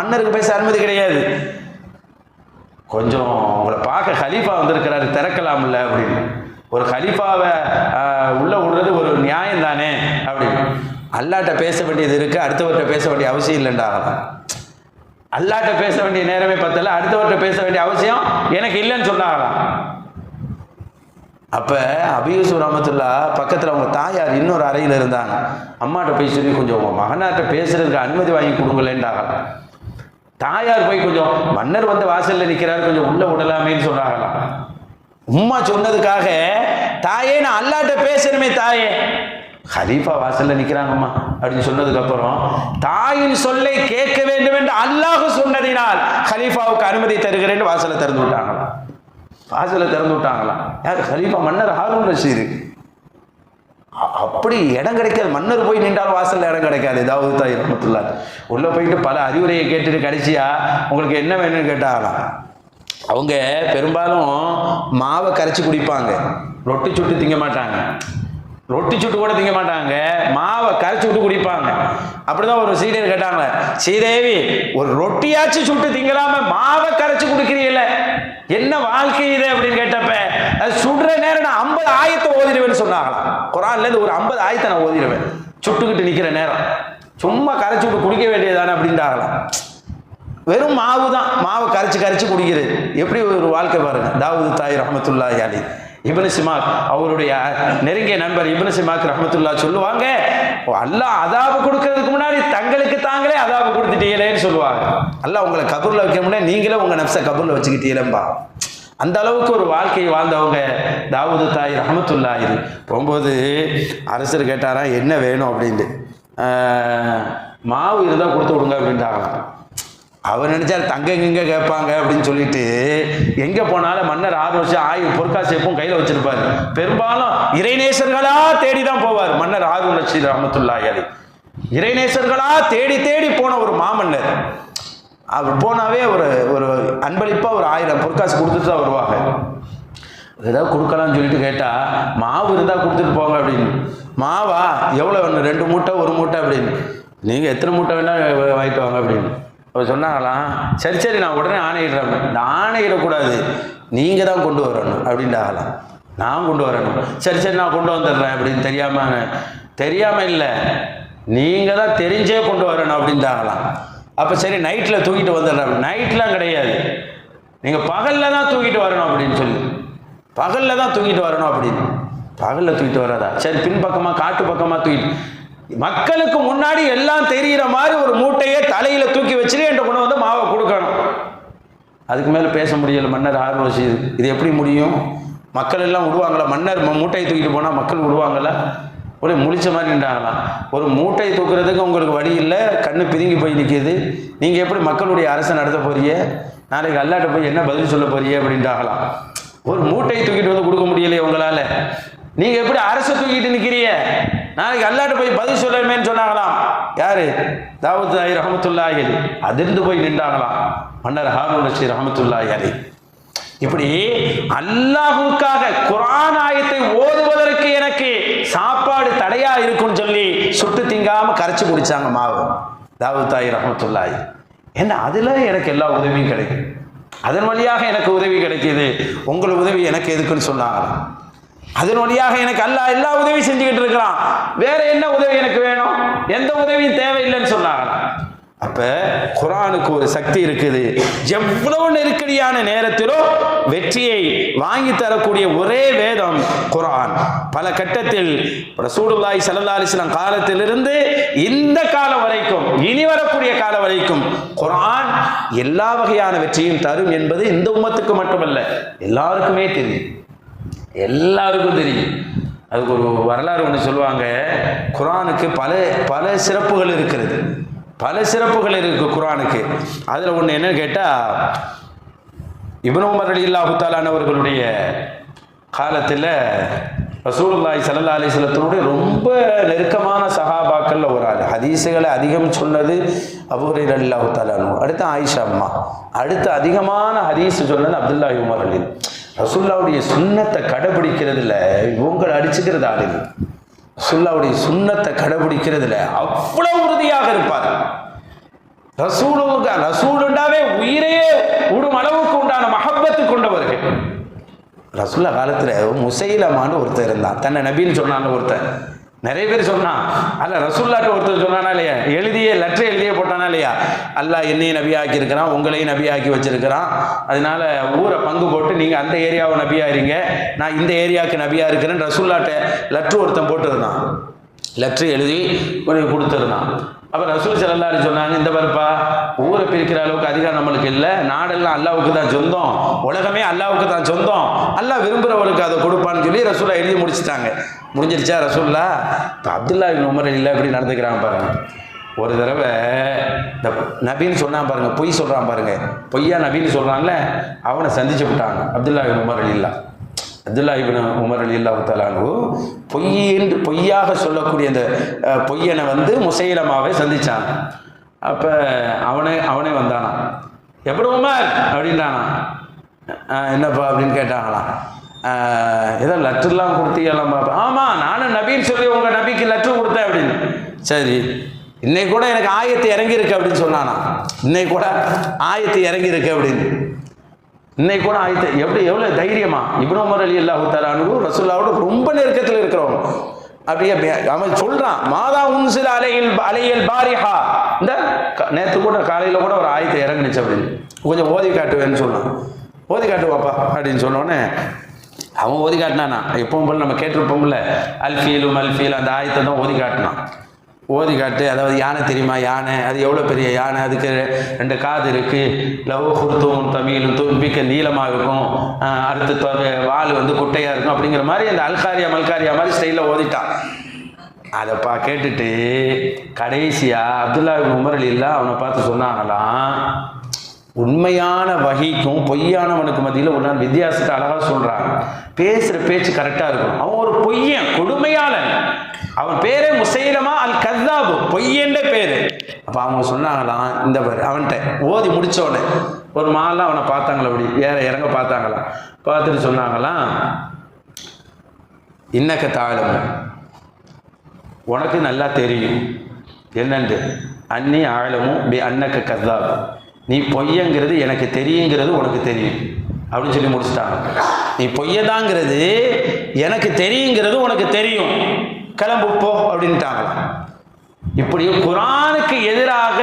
மன்னருக்கு பேச அனுமதி கிடையாது. கொஞ்சம் உங்களை பார்க்க கலீஃபா வந்திருக்கிறாரு, திறக்கலாம்ல அப்படின்னு. ஒரு கலீஃபாவை உள்ள விடுறது ஒரு நியாயம் தானே அப்படின்னு. அல்லாட்ட பேச வேண்டியது இருக்கு, அடுத்தவர்கிட்ட பேச வேண்டிய அவசியம் இல்லைன்றாங்களாம். அல்லாட்ட பேச வேண்டிய நேரமே பத்தல, அடுத்தவர்கிட்ட பேச வேண்டிய அவசியம் எனக்கு இல்லைன்னு சொன்னாங்களாம். அப்ப அபூ யூசுப் ரஹ்மத்துல்லாஹி பக்கத்துல அவங்க தாயார் இன்னொரு அறையில் இருந்தாங்க. அம்மாட்ட போய் சொல்லி கொஞ்சம் உங்க மகனாட்ட பேசுறதுக்கு அனுமதி வாங்கி கொடுங்களேன்டாங்களாம். தாயார் போய் கொஞ்சம் மன்னர் வந்து வாசல்ல நிக்கிறாரு, கொஞ்சம் உள்ள விடலாமேன்னு சொன்னாங்களாம். உம்மா சொன்னதுக்காக தாயே நான் அல்லாட்ட பேசணுமே தாயே, கலீஃபா வாசல்ல நிக்கிறாங்கம்மா அப்படின்னு சொன்னதுக்கு அப்புறம் தாயின் சொல்லை கேட்க வேண்டும் என்று அல்லாஹ் சொன்னதினால் கலீஃபாவுக்கு அனுமதி தருகிறேன்னு வாசலை திறந்து விட்டாங்களாம். யார்? கலீஃபா மன்னர் ஹாரூன் ரஷீது. அப்படி இடம் கிடைக்காது, மன்னர் போய் நின்றால் வாசல்ல இடம் கிடைக்காது. தாவூத் தாய் ரஹ்மத்துல்லாஹி உள்ள போயிட்டு பல அறிவுரையை கேட்டுட்டு கடைசியா உங்களுக்கு என்ன வேணும்னு கேட்டாங்களாம். அவங்க பெரும்பாலும் மாவை கரைச்சி குடிப்பாங்க, ரொட்டி சுட்டு திங்க மாட்டாங்க. ரொட்டி சுட்டு கூட திங்க மாட்டாங்க, மாவை கரைச்சி விட்டு குடிப்பாங்க. அப்படிதான் ஒரு சீடர் கேட்டாங்க, ஸ்ரீதேவி ஒரு ரொட்டியாச்சும் சுட்டு திங்கலாம மாவை கரைச்சி குடிக்கிறீங்கள, என்ன வாழ்க்கை இது அப்படின்னு கேட்டப்ப அது சுடுற நேரம் நான் 50 ஆயத்தை ஓதிடுவேன்னு சொன்னாங்களாம். குர்ஆன்ல இருந்து ஒரு 50 ஆயத்தை நான் ஓதிடுவேன் சுட்டுக்கிட்டு நிக்கிற நேரம், சும்மா கரைச்சி விட்டு குடிக்க வேண்டியதானே அப்படின்றாங்களாம். வெறும் மாவு தான், மாவை கரைச்சி குடிக்கிறது. எப்படி ஒரு வாழ்க்கை பாருங்க. தாவூத் தாய் ரஹ்மத்துல்லாஹி அலைஹி இப்னு சிமாக் அவருடைய நெருங்கிய நண்பர் இப்னு சிமாக் ரஹ்மத்துல்லாஹி சொல்லுவாங்க, அல்லாஹ் அதாபு கொடுக்கறதுக்கு முன்னாடி தங்களுக்கு தாங்களே அதாபு கொடுத்துட்டீங்களேன்னு சொல்லுவாங்க. அல்லாஹ் உங்களை கபூர்ல வைக்க முன்னாடி நீங்களே உங்க நப்சை கபூர்ல வச்சுக்கிட்டீங்களேம்பா. அந்த அளவுக்கு ஒரு வாழ்க்கையை வாழ்ந்தவங்க தாவூத் தாய் ரஹ்மத்துல்லாஹி. போகும்போது அரசர் கேட்டாரா என்ன வேணும் அப்படின்ட்டு, மாவு இருந்தால் கொடுத்து விடுங்க அப்படின்ட்டாங்க. அவர் நினைச்சார் தங்க எங்க கேட்பாங்க அப்படின்னு சொல்லிட்டு எங்க போனாலும் மன்னர் 6 வருஷம் ஆயுள் பொற்காசேப்பும் கையில வச்சிருப்பாரு. பெரும்பாலும் இறைநேசர்களா தேடிதான் போவார் மன்னர் ஹாரூன் ரஷீத் ரஹ்மத்துல்லாஹி அலைஹி. இறைநேசர்களா தேடி தேடி போன ஒரு மாமன்னர். அவர் போனாவே ஒரு அன்பளிப்பா ஒரு 1000 பொற்காசு கொடுத்துட்டு தான் வருவாங்க. ஏதாவது கொடுக்கலாம்னு சொல்லிட்டு கேட்டா மாவு இருந்தா கொடுத்துட்டு போங்க அப்படின்னு. மாவா எவ்வளவு வேணும்? 2 மூட்டை 1 மூட்டை அப்படின்னு. நீங்க எத்தனை மூட்டை வேணா வாங்கிட்டு வாங்க அப்படின்னு அவர் சொன்னாங்களாம். சரி நான் உடனே ஆணையிடுறேன். நான் ஆணையிடக்கூடாது, நீங்க தான் கொண்டு வரணும் அப்படின்ட்டாகலாம். நான் கொண்டு வரணும். சரி நான் கொண்டு வந்துடுறேன் அப்படின்னு. தெரியாம இல்லை, நீங்க தான் தெரிஞ்சே கொண்டு வரணும் அப்படின்ட்டாகலாம். அப்ப சரி நைட்ல தூக்கிட்டு வந்துடுறேன். நைட்லாம் கிடையாது, நீங்க பகல்ல தான் தூக்கிட்டு வரணும் அப்படின்னு சொல்லி, பகல்ல தான் தூக்கிட்டு வரணும் அப்படின்னு. பகல்ல தூக்கிட்டு வராதா? சரி பின்பக்கமா காட்டு பக்கமா தூக்கிட்டு, மக்களுக்கு முன்னாடி எல்லாம் தெரிகிற மாதிரி ஒரு மூட்டையை தலையில தூக்கி வச்சுட்டு என்கிட்ட கொண்டு வந்து மாவை கொடுக்கணும். அதுக்கு மேல பேச முடியல மன்னர் ஹாரூன் ரஷீத். இது எப்படி முடியும்? மக்கள் எல்லாம் விடுவாங்களா? மன்னர் மூட்டையை தூக்கிட்டு போனா மக்கள் விடுவாங்களா? ஒரே முழிச்ச மாதிரி நின்றாங்களாம். ஒரு மூட்டையை தூக்குறதுக்கு உங்களுக்கு வழி இல்லை, கண்ணு பிதுங்கி போய் நிற்கிது. நீங்க எப்படி மக்களுடைய அரசை நடத்த போறீங்க? நாளைக்கு அல்லாட்ட போய் என்ன பதில் சொல்ல போறீங்க அப்படின்ட்டாகலாம். ஒரு மூட்டையை தூக்கிட்டு வந்து கொடுக்க முடியலையே உங்களால, நீங்க எப்படி அரசை தூக்கிட்டு நிக்கிறீங்க? நாளைக்கு அல்லாட்ட போய் பதில் சொல்லணுமேன்னு சொன்னாங்களாம். யாரு? தாவூத் தாய் ரஹ்மத்துல்லாஹி அலைஹி. அதிர்ந்து போய் நின்றாங்களாம் மன்னர் ஹாரூன் ரஷீத் ரஹ்மத்துல்லாஹி அலைஹி. இப்படி அல்லாஹ்வுக்காக குர்ஆன் ஆயத்தை ஓதுவதற்கு எனக்கு சாப்பாடு தடையா இருக்கும்னு சொல்லி சுட்டு திங்காம கரைச்சு குடிச்சாங்க மாவு தாவூத் தாய் ரஹ்மத்துல்லாஹி. ஏன்னா அதுல எனக்கு எல்லா உதவியும் கிடைக்கும், அதன் வழியாக எனக்கு உதவி கிடைக்கிது. உங்கள் உதவி எனக்கு எதுக்குன்னு சொன்னாங்க. அதன் வழியாக எனக்கு அல்லாஹ் எல்லா உதவியும் செஞ்சுக்கிட்டு இருக்கிறான். வேற என்ன உதவி எனக்கு வேணும்? எந்த உதவியும் தேவையில்லைன்னு சொன்னாங்க. அப்ப குர்ஆனுக்கு ஒரு சக்தி இருக்குது. எவ்வளவு நெருக்கடியான நேரத்திலும் வெற்றியை வாங்கி தரக்கூடிய ஒரே வேதம் குர்ஆன். பல கட்டத்தில் ரசூலுல்லாஹி ஸல்லல்லாஹு அலைஹி வஸல்லம் காலத்திலிருந்து இந்த காலம் வரைக்கும், இனி வரக்கூடிய காலம் வரைக்கும் குர்ஆன் எல்லா வகையான வெற்றியும் தரும் என்பது இந்த உம்மத்துக்கு மட்டுமல்ல, எல்லாருக்குமே தெரியும். எல்லாருக்கும் தெரியும். அதுக்கு ஒரு வரலாறு ஒன்று சொல்லுவாங்க. குர்ஆனுக்கு பல சிறப்புகள் இருக்கிறது, பல சிறப்புகள் இருக்கு குர்ஆனுக்கு. அதுல ஒன்று என்னன்னு கேட்டா, இப்னு உமர் ரலியல்லாஹு தஆலா அவர்களுடைய காலத்தில் ரசூலுல்லாஹி ஸல்லல்லாஹு அலைஹி வஸல்லத்தோட ரொம்ப நெருக்கமான சஹாபாக்கள்ல ஒரு ஆள். ஹதீஸுகளை அதிகம் சொன்னது அபூ ஹுரைரா ரலியல்லாஹு தஆலா, அடுத்து ஆயிஷா அம்மா, அடுத்து அதிகமான ஹதீஸ் சொன்னது அப்துல்லாஹ் உமர் ரலியல்லாஹு. ரசூலுல்லாஹ்வுடைய சுன்னத்தை கடைபிடிக்கிறதுல இவங்களை அடிச்சுக்கிறது ஆள் இல்லை. ரசூலுல்லாஹ்வுடைய சுன்னத்தை கடைபிடிக்கிறதுல அவ்வளவு உறுதியாக இருப்பார். ரசூலுண்டாவே உயிரையே விடும் அளவுக்கு உண்டான மஹப்பத்து கொண்டவர்கள். ரசூலுல்லாஹ் காலத்தில் முசைலமான்னு ஒருத்தர் இருந்தான், தன்னை நபின்னு சொன்னான்னு ஒருத்தர். நிறைய பேர் சொன்னான், அல்ல ரசூலுல்லாஹ்ட்ட ஒருத்தர் சொன்னானா இல்லையா, லெட்டர் எழுதியே போட்டானா இல்லையா, அல்லாஹ் என்னையும் நபி ஆக்கி இருக்கிறான், உங்களையும் நபி ஆக்கி வச்சிருக்கிறான், அதனால ஊரை பங்கு போட்டு நீங்கள் அந்த ஏரியாவை நபியா இருங்க, நான் இந்த ஏரியாவுக்கு நபியா இருக்கிறேன். ரசூலுல்லாஹ்ட்ட லெட்டர் ஒருத்தன் போட்டுருந்தான், லெட்டர் எழுதி கொடுத்துருந்தான். அப்போ ரசூல் ஸல்லல்லாஹு அலைஹி சொன்னாங்க, இந்த பருப்பா ஊரை பிரிக்கிற அளவுக்கு அதிகாரம் நம்மளுக்கு இல்லை, நாடெல்லாம் அல்லாவுக்கு தான் சொந்தம், உலகமே அல்லாவுக்கு தான் சொந்தம், அல்லாஹ் விரும்புகிறவருக்கு அதை கொடுப்பான்னு சொல்லி ரசூலா எழுதி முடிச்சுட்டாங்க. முடிஞ்சிருச்சா ரசூல்லா? இப்போ அப்துல்லா இப்னு உமர் இல்லை எப்படி நடந்துக்கிறாங்க பாருங்க. ஒரு தடவை இந்த நபின்னு சொன்னான் பாருங்க, பொய் சொல்கிறான் பாருங்க, பொய்யா நபின்னு சொல்கிறான்ல, அவனை சந்திச்சு விட்டாங்க அப்துல்லா இப்னு உமர் இல்லா. அப்துல்லா இப்னு உமர் ரலியல்லாஹு தஆலா அன்ஹு பொய்யாக சொல்லக்கூடிய அந்த பொய்யனை முசைலமாவை சந்திச்சாங்க. அப்போ அவனே வந்தானா, எப்படி உமர் அப்படின்றானா, என்னப்பா அப்படின்னு கேட்டாங்களாம். ஏதோ லெட்டர்லாம் கொடுத்தீங்களாம் பாப்பா. ஆமாம், நானும் நபின்னு சொல்லி உங்கள் நபிக்கு லெட்டர் கொடுத்தேன் அப்படின்னு. சரி, இன்னைக்கு கூட எனக்கு ஆயத்து இறங்கியிருக்கு அப்படின்னு சொன்னானா, இன்னைக்கு கூட ஆயத்து இறங்கியிருக்கு அப்படின்னு. இன்னைக்கு கூட ஆயத்து எவ்வளோ தைரியமா இப்னு உமர் ரலியல்லாஹு தஆலா அன்ஹு ரசூலுல்லாஹ்வோட ரொம்ப நெருக்கத்தில் இருக்கிறவங்க. அப்படியே அவன் சொல்றான், மாதா உன்சில அலையல் பாரிஹா, இந்த நேற்று கூட காலையில் கூட ஒரு ஆயத்தை இறங்குனுச்சு அப்படின்னு, கொஞ்சம் ஓதி காட்டுவேன்னு சொன்னான். ஓதி காட்டுவாப்பா அப்படின்னு சொன்னோடனே அவன் ஓதி காட்டினானா, எப்பவும் போல நம்ம கேட்டிருப்போம்ல, அல்ஃபீலும் அந்த ஆயத்தை தான் ஓதி காட்டினான். ஓதி காட்டு, அதாவது யானை தெரியுமா, யானை அது எவ்வளோ பெரிய யானை, அதுக்கு 2 காது இருக்குது, லவ் குர்த்தும் தமிழும் தும்பிக்க நீளமாக இருக்கும், அடுத்து வால் குட்டையாக இருக்கும், அப்படிங்கிற மாதிரி அந்த அல்காரியா மல்காரியா மாதிரி ஸ்டைலில் ஓதிட்டான். அதைப்பா கேட்டுட்டு கடைசியாக அப்துல்லா இப்னு உமர் ரலியல்லாஹு அவனை பார்த்து சொன்னாங்களாம், உண்மையான வஹீக்கும் பொய்யானவனுக்கு மத்தியில் ஒரு நாள் வித்தியாசத்தை அழகாக சொல்கிறாங்க. பேசுகிற பேச்சு கரெக்டாக இருக்கணும். அவன் ஒரு பொய்யன், கொடுமையாளன், அவன் பேரே முசைலமா அல் கஸ்ஸாபு, பொய்யன்ற பேரு. அப்போ அவங்க சொன்னாங்களாம், இந்த அவன்கிட்ட ஓதி முடிச்சோடனே ஒரு மாலாம் அவனை பார்த்தாங்களா, அப்படி இறங்க பார்த்தாங்களாம். பார்த்துட்டு சொன்னாங்களாம், இன்னக்க தாழம், உனக்கு நல்லா தெரியும் என்னண்டு, அன்னி ஆழமும் பி அன்னக்க கஸ்ஸாபு, நீ பொய்யங்கிறது எனக்கு தெரியுங்கிறது உனக்கு தெரியும் அப்படின்னு சொல்லி முடிச்சுட்டாங்க. நீ பொய்யதாங்கிறது எனக்கு தெரியுங்கிறது உனக்கு தெரியும், கிளம்பு போ அப்படின்ட்டாங்களாம். இப்படி குர்ஆனுக்கு எதிராக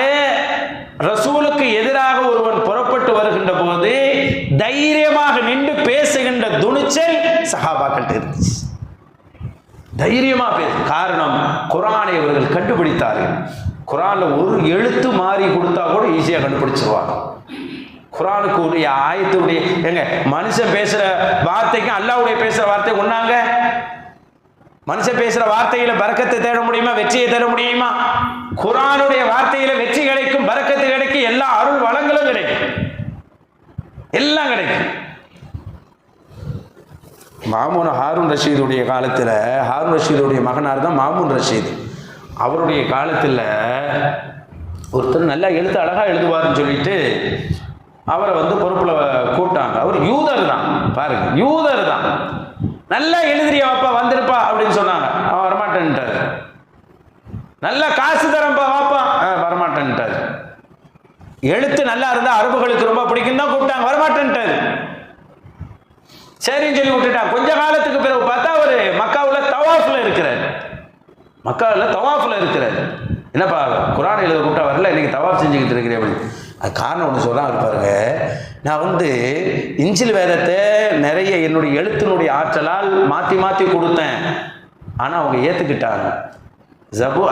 ரசூலுக்கு எதிராக ஒருவன் புறப்பட்டு வருகின்ற போது தைரியமாக நின்று பேசுகின்ற துணிச்சல் சஹாபாக்கள்கிட்ட இருந்துச்சு. தைரியமா பேசு. காரணம், குர்ஆனை அவர்கள் கண்டுபிடித்தார்கள். குர்ஆன்ல ஒரு எழுத்து மாறி கொடுத்தா கூட ஈஸியா கண்டுபிடிச்சிருவாங்க. குர்ஆனுக்கு உரிய ஆயத்துடைய மனுஷன் பேசுற வார்த்தைக்கும் அல்லாஹ்வுடைய பேசுற வார்த்தை ஒண்ணாங்க? மனுஷன் பேசுற வார்த்தையில பரக்கத்தை தேட முடியுமா, வெற்றியை தேட முடியுமா? குர்ஆனுடைய வார்த்தையில வெற்றி கிடைக்கும், பரக்கத்து கிடைக்கும், எல்லா அருள் வளங்களும் கிடைக்கும், எல்லாம் கிடைக்கும். மாமூன் ஹாரூன் ரஷீதுடைய காலத்தில், ஹாரூன் ரஷீதுடைய மகனார் தான் மாமூன் ரஷீது. அவருடைய காலத்தில் ஒருத்தர் நல்லா எழுத்து அழகாக எழுதுவார்னு சொல்லிட்டு அவரை பொறுப்பில் கூப்பிட்டாங்க. அவர் யூதர் தான், பாருங்க, யூதர் தான். நல்லா எழுதுறியா வாப்பா, வந்திருப்பா அப்படின்னு சொன்னாங்க. அவன் வரமாட்டேன்ட்டார். நல்லா காசு தரப்பா வாப்பா, வரமாட்டேன்ட்டார். எழுத்து நல்லா இருந்தால் அரபுகளுக்கு ரொம்ப பிடிக்கும் தான் கூப்பிட்டாங்க, வரமாட்டேன்ட்டார். சரின்னு சொல்லி விட்டுட்டான். கொஞ்ச காலத்துக்கு பிறகு பார்த்தா ஒரு மக்காவில் தவாஃபில் இருக்கிறார். மக்காவில் தவாஃபில் இருக்கிறார். என்னப்பா குர்ஆன் எழுத கூப்பிட்டா வரல, இன்னைக்கு தவாஃப் செஞ்சுக்கிட்டு இருக்கிறேன் அப்படின்னு. அது காரணம் ஒன்று சொல்ல இருப்பாருங்க, நான் இஞ்சில் வேதத்தை நிறைய என்னுடைய எழுத்தினுடைய ஆற்றலால் மாற்றி மாற்றி கொடுத்தேன், ஆனால் அவங்க ஏற்றுக்கிட்டாங்க.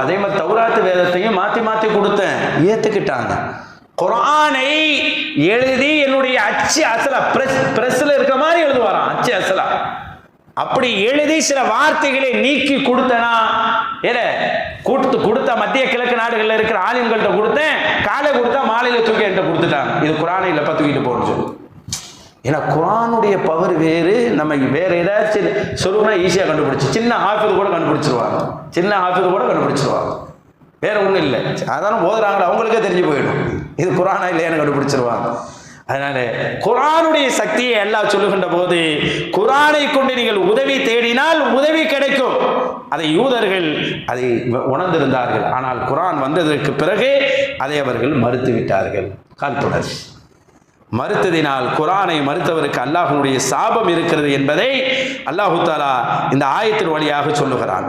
அதே மாதிரி தௌராத்து வேதத்தையும் மாற்றி மாற்றி கொடுத்தேன், ஏற்றுக்கிட்டாங்க. குர்ஆனை எழுதி என்னுடைய அச்சு அசலா பிரஸ்ல இருக்க மாதிரி எழுதுவாராம், அச்சு அசலா. அப்படி எழுதி சில வார்த்தைகளை நீக்கி கொடுத்தனா, கொடுத்த மத்திய கிழக்கு நாடுகளில் இருக்கிற ஆலிம்கள்ட்ட கொடுத்தேன், காலை கொடுத்தா மாலையில தூக்கி என்கிட்ட கொடுத்துட்டாங்க. இது குர்ஆனை இல்லப்பா தூக்கிட்டு போகணும்னு சொல்லி. ஏன்னா குர்ஆனுடைய பவர் வேறு, நம்ம வேற ஏதாச்சும் சொல்லுனா ஈஸியாக கண்டுபிடிச்சு, சின்ன ஹாஃபிஸ் கூட கண்டுபிடிச்சிருவாங்க, வேற ஒன்றும் இல்லை. அதான ஓதுறாங்களா அவங்களுக்கே தெரிஞ்சு போயிடும் இது குர்ஆனா இல்லையான்னு கண்டுபிடிச்சிருவாங்க. அதனால குர்ஆனுடைய சக்தியை அல்லாஹ் சொல்லுகின்ற போது, குர்ஆனை கொண்டு நீங்கள் உதவி தேடினால் உதவி கிடைக்கும். அதை யூதர்கள் அதை உணர்ந்திருந்தார்கள். ஆனால் குர்ஆன் வந்ததற்கு பிறகு அதை அவர்கள் மறுத்து விட்டார்கள். கால்துணர் மறுத்ததினால் குர்ஆனை மறுத்தவருக்கு அல்லாஹ்வுடைய சாபம் இருக்கிறது என்பதை அல்லாஹ் தஆலா இந்த ஆயத்தின் வழியாக சொல்லுகிறான்.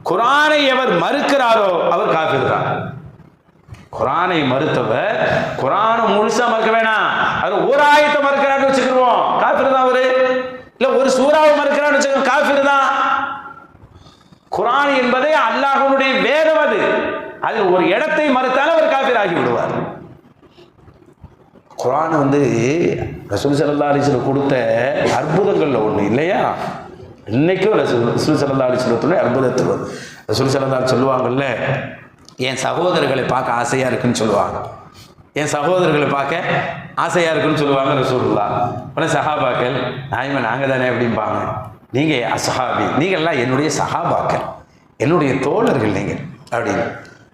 குர்ஆனை எவர் மறுக்கிறாரோ அவர் காஃபிர் தான். குர்ஆனை மறுத்தவர் குர்ஆனை முழுசா மறுக்க வேணாம், அது ஒரு ஆயத்தை மறுக்கிறான்னு வச்சுக்கிறோம், காஃபிர் தான் அவரு. இல்ல ஒரு சூறாவை மறுக்கிறான்னு வச்சுக்கிறோம், காஃபிர் தான். குர்ஆன் என்பதே அல்லாஹ்வுடைய வேதம். அது ஒரு இடத்தை மறுத்தாலும் அவர் காஃபிர் ஆகி விடுவார். குர்ஆன் ரசூல் ஸல்லல்லாஹு அலைஹி வஸல்லம் கொடுத்த அற்புதங்கள்ல ஒண்ணு இல்லையா? இன்னைக்கும் ரசூல் ஸல்லல்லாஹு அலைஹி வஸல்லம் அற்புதத்தில் ரசூல் ஸல்லல்லாஹு அலைஹி சொல்லுவாங்கல்ல, என் சகோதரர்களை பார்க்க ஆசையா இருக்குன்னு சொல்லுவாங்க. என் சகோதரர்களை பார்க்க ஆசையா இருக்குன்னு சொல்லுவாங்க ரசூலுல்லாஹ். உடனே சஹாபாக்கள், நாங்க தானே அப்படிம்பாங்க. நீங்க அஸ்ஹாபி, நீங்கள்லாம் என்னுடைய சஹாபாக்கள், என்னுடைய தோழர்கள் நீங்கள் அப்படின்னு.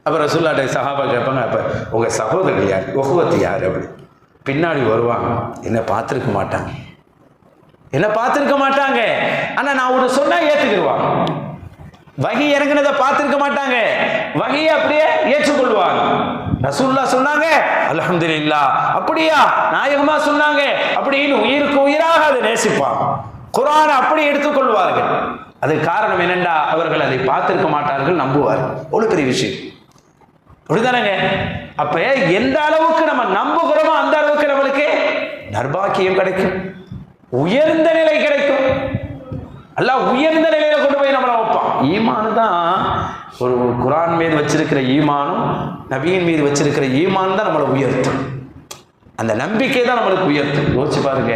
அப்போ ரசூலுல்லாஹ் சஹாபா கேட்பாங்க, அப்போ உங்கள் சகோதரர்கள் யார், உஹ்வத் யார் அப்படி. பின்னாடி வருவாங்க, என்ன பார்த்துருக்க மாட்டாங்க, ஆனால் நான் ஒன்று சொன்னால் ஏற்றுக்கிடுவாங்க. வகி இறங்கினதை பார்த்துருக்க மாட்டாங்க, வகியை அப்படியே ஏற்றுக்கொள்வாங்க. ரசூலுல்லாஹ் சொன்னாங்க, அல்ஹம்துலில்லாஹ், அப்படியா நாயகமா சொன்னாங்க அப்படின்னு உயிருக்கு உயிராக அதை நேசிப்பாங்க. குர்ஆனை அப்படி எடுத்துக்கொள்வார்கள். அதுக்கு காரணம் என்னென்றா, அவர்கள் அதை பார்த்திருக்க மாட்டார்கள், நம்புவார்கள். அவ்வளவு பெரிய விஷயம், அப்படிதானங்க? அப்ப எந்த அளவுக்கு நம்ம நம்புகிறோமோ அந்த அளவுக்கு நம்மளுக்கு நர்பாக்கியம் கிடைக்கும், உயர்ந்த நிலை கிடைக்கும். அல்லாஹ் உயர்ந்த நிலையில கொண்டு போய் நம்மளை வைப்பான். ஈமான் தான் ஒரு குர்ஆன் மீது வச்சிருக்கிற ஈமானும் நபியின் மீது வச்சிருக்கிற ஈமான் தான் நம்மளை உயர்த்தும். அந்த நம்பிக்கை தான் நம்மளுக்கு உயர்த்தும். யோசிச்சு பாருங்க,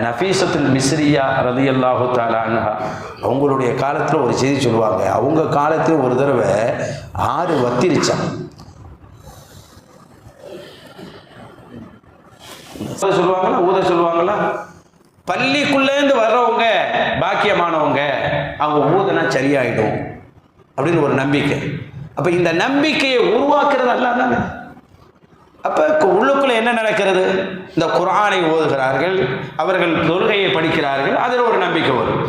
நஃபீசத்துல் மிஸ்ரியா ரலியல்லாஹு தஆலா அன்ஹா அவங்களுடைய காலத்தில் ஒரு செய்தி சொல்லுவாங்க. அவங்க காலத்தில் ஒரு தடவை 6 வத்திருச்சான். சொல்லுவாங்களா, ஊத சொல்லுவாங்களா, பள்ளிக்குள்ளேருந்து வர்றவங்க பாக்கியமானவங்க, அவங்க ஊதனா சரியாயிடும் அப்படின்னு ஒரு நம்பிக்கை. அப்ப இந்த நம்பிக்கையை உருவாக்குறது அல்லாஹ் தானே. அப்ப உள்ளுக்குள்ள என்ன நடக்கிறது? இந்த குர்ஆனை ஓதுகிறார்கள், அவர்கள் தொழுகையை படிக்கிறார்கள், அதில் ஒரு நம்பிக்கை வரும்.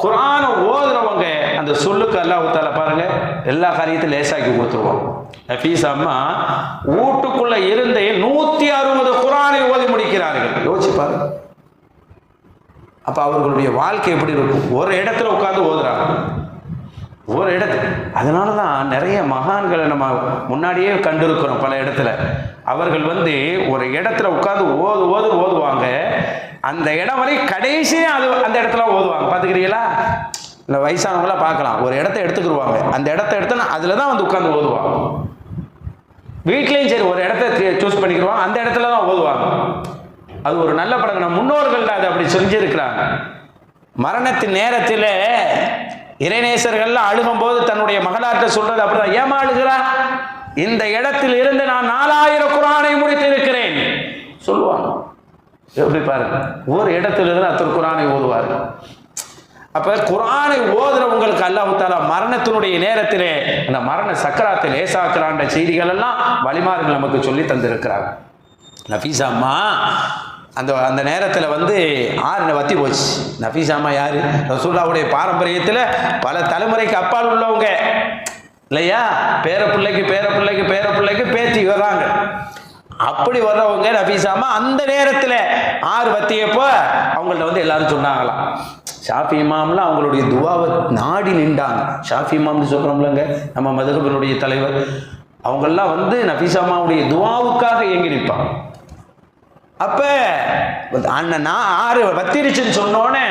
குர்ஆனை ஓதுறவங்க அந்த சொல்லுக்கு அல்லாஹ் தஆலா பாருங்க எல்லா காரியத்தையும் லேசாக்கி கொடுத்துருவாங்க. ஹஃபீஸ் அம்மா வீட்டுக்குள்ள இருந்த 160 குர்ஆனை ஓதி முடிக்கிறார்கள். யோசிச்சு பாருங்க. அப்ப அவர்களுடைய வாழ்க்கை எப்படி இருக்கும்? ஒரு இடத்துல உட்கார்ந்து ஓதுறாங்க, ஒரு இடத்துல. அதனால தான் நிறைய மகான்களை நம்ம முன்னாடியே கண்டிருக்கிறோம் பல இடத்துல. அவர்கள் ஒரு இடத்துல உட்கார்ந்து ஓதுவாங்க. அந்த இடம் வரை கடைசியாக அந்த இடத்துல ஓதுவாங்க. பார்த்துக்கிறீங்களா? இந்த வயசானவங்களாம் பார்க்கலாம், ஒரு இடத்த எடுத்துக்கிடுவாங்க, அந்த இடத்த எடுத்து அதில் தான் உட்கார்ந்து ஓதுவாங்க. வீட்லேயும் சரி, ஒரு இடத்த சூஸ் பண்ணிக்கிடுவாங்க, அந்த இடத்துல தான் ஓதுவாங்க. அது ஒரு நல்ல பழக்கம். நம்ம முன்னோர்கள் அதை அப்படி செஞ்சிருக்கிறாங்க. மரணத்தின் நேரத்தில் இறைநேசர்கள்லாம் அழுகும் போது தன்னுடைய மகளாற்ற சொல்றது அப்படிதான். ஏமா அழுகிறா? இந்த இடத்தில் இருந்து நான் 4000 குர்ஆனை முடித்து இருக்கிறேன் சொல்லுவாங்க. எப்படி பாருங்க, ஒரு இடத்துல இருந்து அத்தனை குர்ஆனை ஓதுவாரு. அப்ப குர்ஆனை ஓதுறவங்களுக்கு அல்லாஹ் தஆலா மரணத்தினுடைய நேரத்திலே அந்த மரண சக்கராத்தை லேசாக்குறான்ற செய்திகள் எல்லாம் வழிமார்கள் நமக்கு சொல்லி தந்திருக்கிறாங்க. நஃபீஸா அம்மா அந்த நேரத்தில் 6 வத்தி போச்சு. நஃபீஸா அம்மா யாரு? ரசூலுல்லாஹ்வுடைய பாரம்பரியத்தில் பல தலைமுறைக்கு அப்பால் உள்ளவங்க இல்லையா? பேர பிள்ளைக்கு பேத்தி வர்றாங்க. அப்படி வர்றவங்க நஃபீஸா அம்மா அந்த நேரத்தில் 6 வத்தியப்போ அவங்கள்ட்ட எல்லாரும் சொன்னாங்களாம். ஷாஃபி இமாம்லாம் அவங்களுடைய துவாவை நாடி நின்றாங்க. ஷாஃபி இமாம்னு சொல்கிறோம்லங்க, நம்ம மதுஹபினுடைய தலைவர். அவங்கெல்லாம் நஃபீஸா அம்மாவுடைய துவாவுக்காக ஏங்கி நிற்பாங்க. அப்ப அண்ணன் 6 வத்திருச்சுன்னு சொன்னோன்னே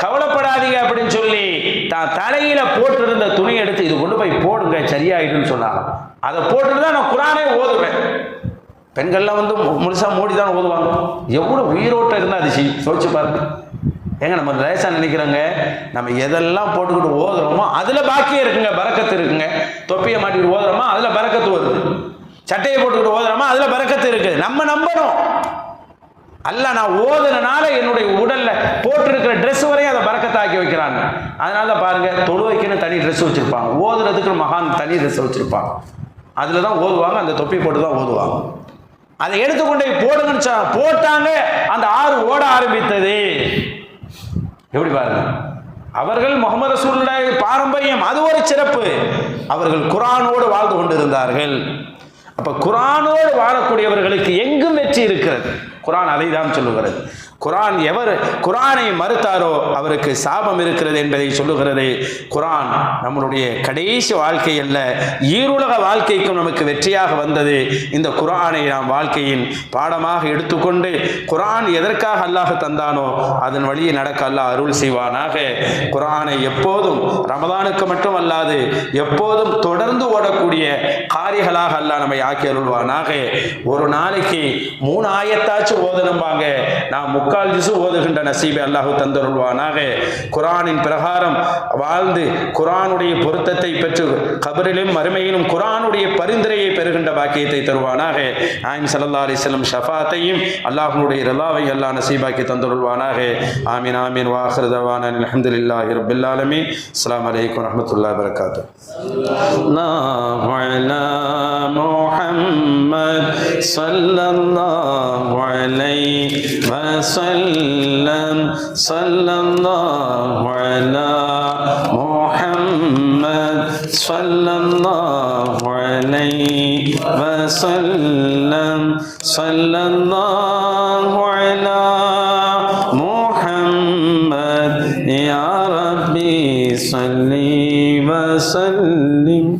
கவலைப்படாதீங்க அப்படின்னு சொல்லி தான் தலையில போட்டிருந்த துணி எடுத்து இது கொண்டு போய் போடுங்க சரியாயிடுன்னு சொன்னாங்க. அதை போட்டுட்டு தான் நான் குர்ஆனே ஓதுவேன். பெண்கள்லாம் முழுசா மூடி தான் ஓதுவாங்க. எவ்வளவு உயிரோட்டம் இருந்தால் அது யோசிச்சு பாருங்க. ஏங்க நம்ம லேசா நினைக்கிறோங்க, நம்ம எதெல்லாம் போட்டுக்கிட்டு ஓதுறோமோ அதுல பாக்கியம் இருக்குங்க, பரக்கத்து இருக்குங்க. தொப்பியை மாட்டிக்கிட்டு ஓதுறோமா அதுல பரக்கத்து வருது, சட்டையை போட்டுக்கிட்டு ஓதுறோமா அதுல பரக்கத்து இருக்குது. நம்ம நம்பணும். அல்ல நான் ஓதுனால என்னுடைய உடல்ல போட்டிருக்கிற ட்ரெஸ் வரையும் அதை பரக்கத்தாக்கி வைக்கிறாங்க. அதனால பாருங்க, தொழுவைக்குன்னு தனி ட்ரெஸ் வச்சிருப்பாங்க, ஓதுறதுக்கு மகான் தனி ட்ரெஸ் வச்சிருப்பாங்க. அதுல தான் ஓதுவாங்க, அந்த தொப்பி போட்டு தான் ஓதுவாங்க. அதை எடுத்துக்கொண்டே போடுங்கன்னு போட்டாங்க, அந்த ஆறு ஓட ஆரம்பித்தது. எப்படி பாருங்க, அவர்கள் முஹம்மது ரசூலுல்லாஹி பாரம்பரியம், அது ஒரு சிறப்பு. அவர்கள் குர்ஆனோடு வாழ்ந்து கொண்டிருந்தார்கள். அப்ப குர்ஆனோடு வாழக்கூடியவர்களுக்கு எங்கும் வெற்றி இருக்கிறது. குர்ஆன் அதை தான் சொல்லுகிறது. எவர் குர்ஆனை மறுத்தாரோ அவருக்கு சாபம் இருக்கிறது என்பதை சொல்லுகிறது. குர்ஆன் நம்மளுடைய கடைசி வாழ்க்கை அல்ல, ஈருலக வாழ்க்கைக்கும் நமக்கு வெற்றியாக வந்தது. இந்த குர்ஆனை நாம் வாழ்க்கையின் பாடமாக எடுத்துக்கொண்டு குர்ஆன் எதற்காக அல்லாஹ் தந்தானோ அதன் வழியை நடக்க அல்லாஹ் அருள் செய்வானாக. குர்ஆனை எப்போதும் ரமதானுக்கு மட்டும் அல்லாது எப்போதும் தொடர்ந்து ஓடக்கூடிய காரியங்களாக அல்லாஹ் நம்மை ஆக்கி அருள்வானாக. ஒரு நாளைக்கு 3 ஆயத்தாச்சும் ஓதணும்பாங்க, நாம் 3/4 ஜுஸு ஓதுகின்ற நசீபை அல்லாஹ் தந்தருள்வானாக. குர்ஆனின் பிரகாரம் வாழ்ந்து குர்ஆனுடைய பொருத்தத்தை பெற்று கபரிலும் மறுமையிலும் குர்ஆனுடைய பரிந்துரையை பெறுகின்ற பாக்கியத்தை தருவானாக. நாயகம் ஸல்லல்லாஹு அலைஹி வஸல்லம் ஷஃபாத்தையும் அல்லாஹ்வுடைய ரிலாவை அல்லாஹ் நசீபாக்கி தந்தருள்வானாக. ஆமீன் ஆமீன். வ ஆகிரு தவானா அல்ஹம்துலில்லாஹி ரப்பில் ஆலமீன். அஸ்ஸலாமு அலைக்கும் வரஹ்மத்துல்லாஹி வ பரகாத்துஹு. அல்லாஹு அலா முஹம்மத் ஸல்லல்லாஹு அலைஹி வஸல்லம். ஸல்லல்லாஹு அலா முஹம்மத் ஸல்லல்லாஹு அலைஹி வஸல்லம். ஸல்லல்லாஹு அலா முஹம்மத். யா ரப்பி ஸல்லி வஸல்லிம்.